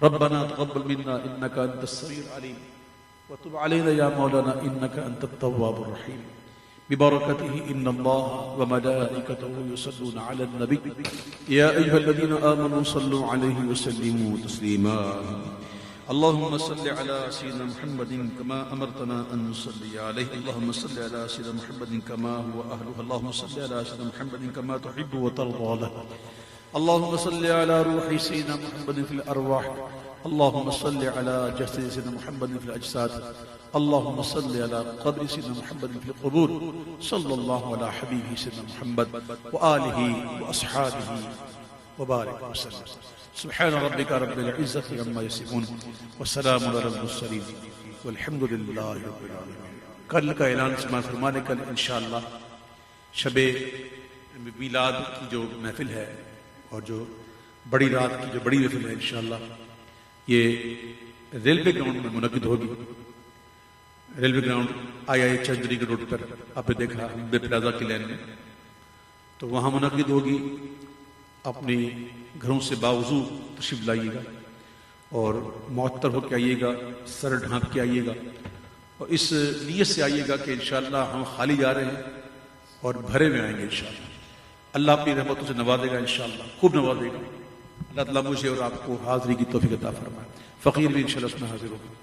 ربنا تقبل منا انك انت السميع العليم وتب علينا يا مولانا انك انت التواب الرحيم ببركته ان الله وملائكته يصلون على النبي يا ايها الذين امنوا صلوا عليه وسلموا تسليما اللهم صل على سيدنا محمد كما امرتنا ان نصلي عليه اللهم صل على سيدنا محمد كما هو اهله اللهم صل على سيدنا محمد كما تحب وترضى له اللهم صل على روح سيدنا محمد في الأرواح اللهم صل على جسد سيدنا محمد في الأجساد اللهم صل على قبر سيدنا محمد في القبور صلى الله على حبيبه سيدنا محمد وآله وأصحابه وبارك وسلم سبحان ربك رب العزة عما يصفون والسلام على المرسلين والحمد لله رب العالمين۔ کل کا اعلان سماعت فرمانے، کل انشاءاللہ شب میلاد کی جو محفل ہے اور جو بڑی رات کی جو بڑی محفل ہے انشاءاللہ یہ ریلوے گراؤنڈ میں منعقد ہوگی۔ ریلوے گراؤنڈ آئی چندری کے روڈ پر آپ نے دیکھا بے پلازا کی لین میں، تو وہاں منعقد ہوگی۔ اپنی گھروں سے باوضو تشریف لائیے گا اور معطر ہو کے آئیے گا، سر ڈھانپ کے آئیے گا، اور اس نیت سے آئیے گا کہ انشاءاللہ ہم خالی جا رہے ہیں اور بھرے میں آئیں گے انشاءاللہ۔ اللہ اپنی رحمتوں سے نوازے گا انشاءاللہ، خوب نوازے گا۔ اللہ تعالیٰ مجھے اور آپ کو حاضری کی توفیق عطا فرمائے۔ فقیر بھی انشاءاللہ اس میں حاضر ہوگا۔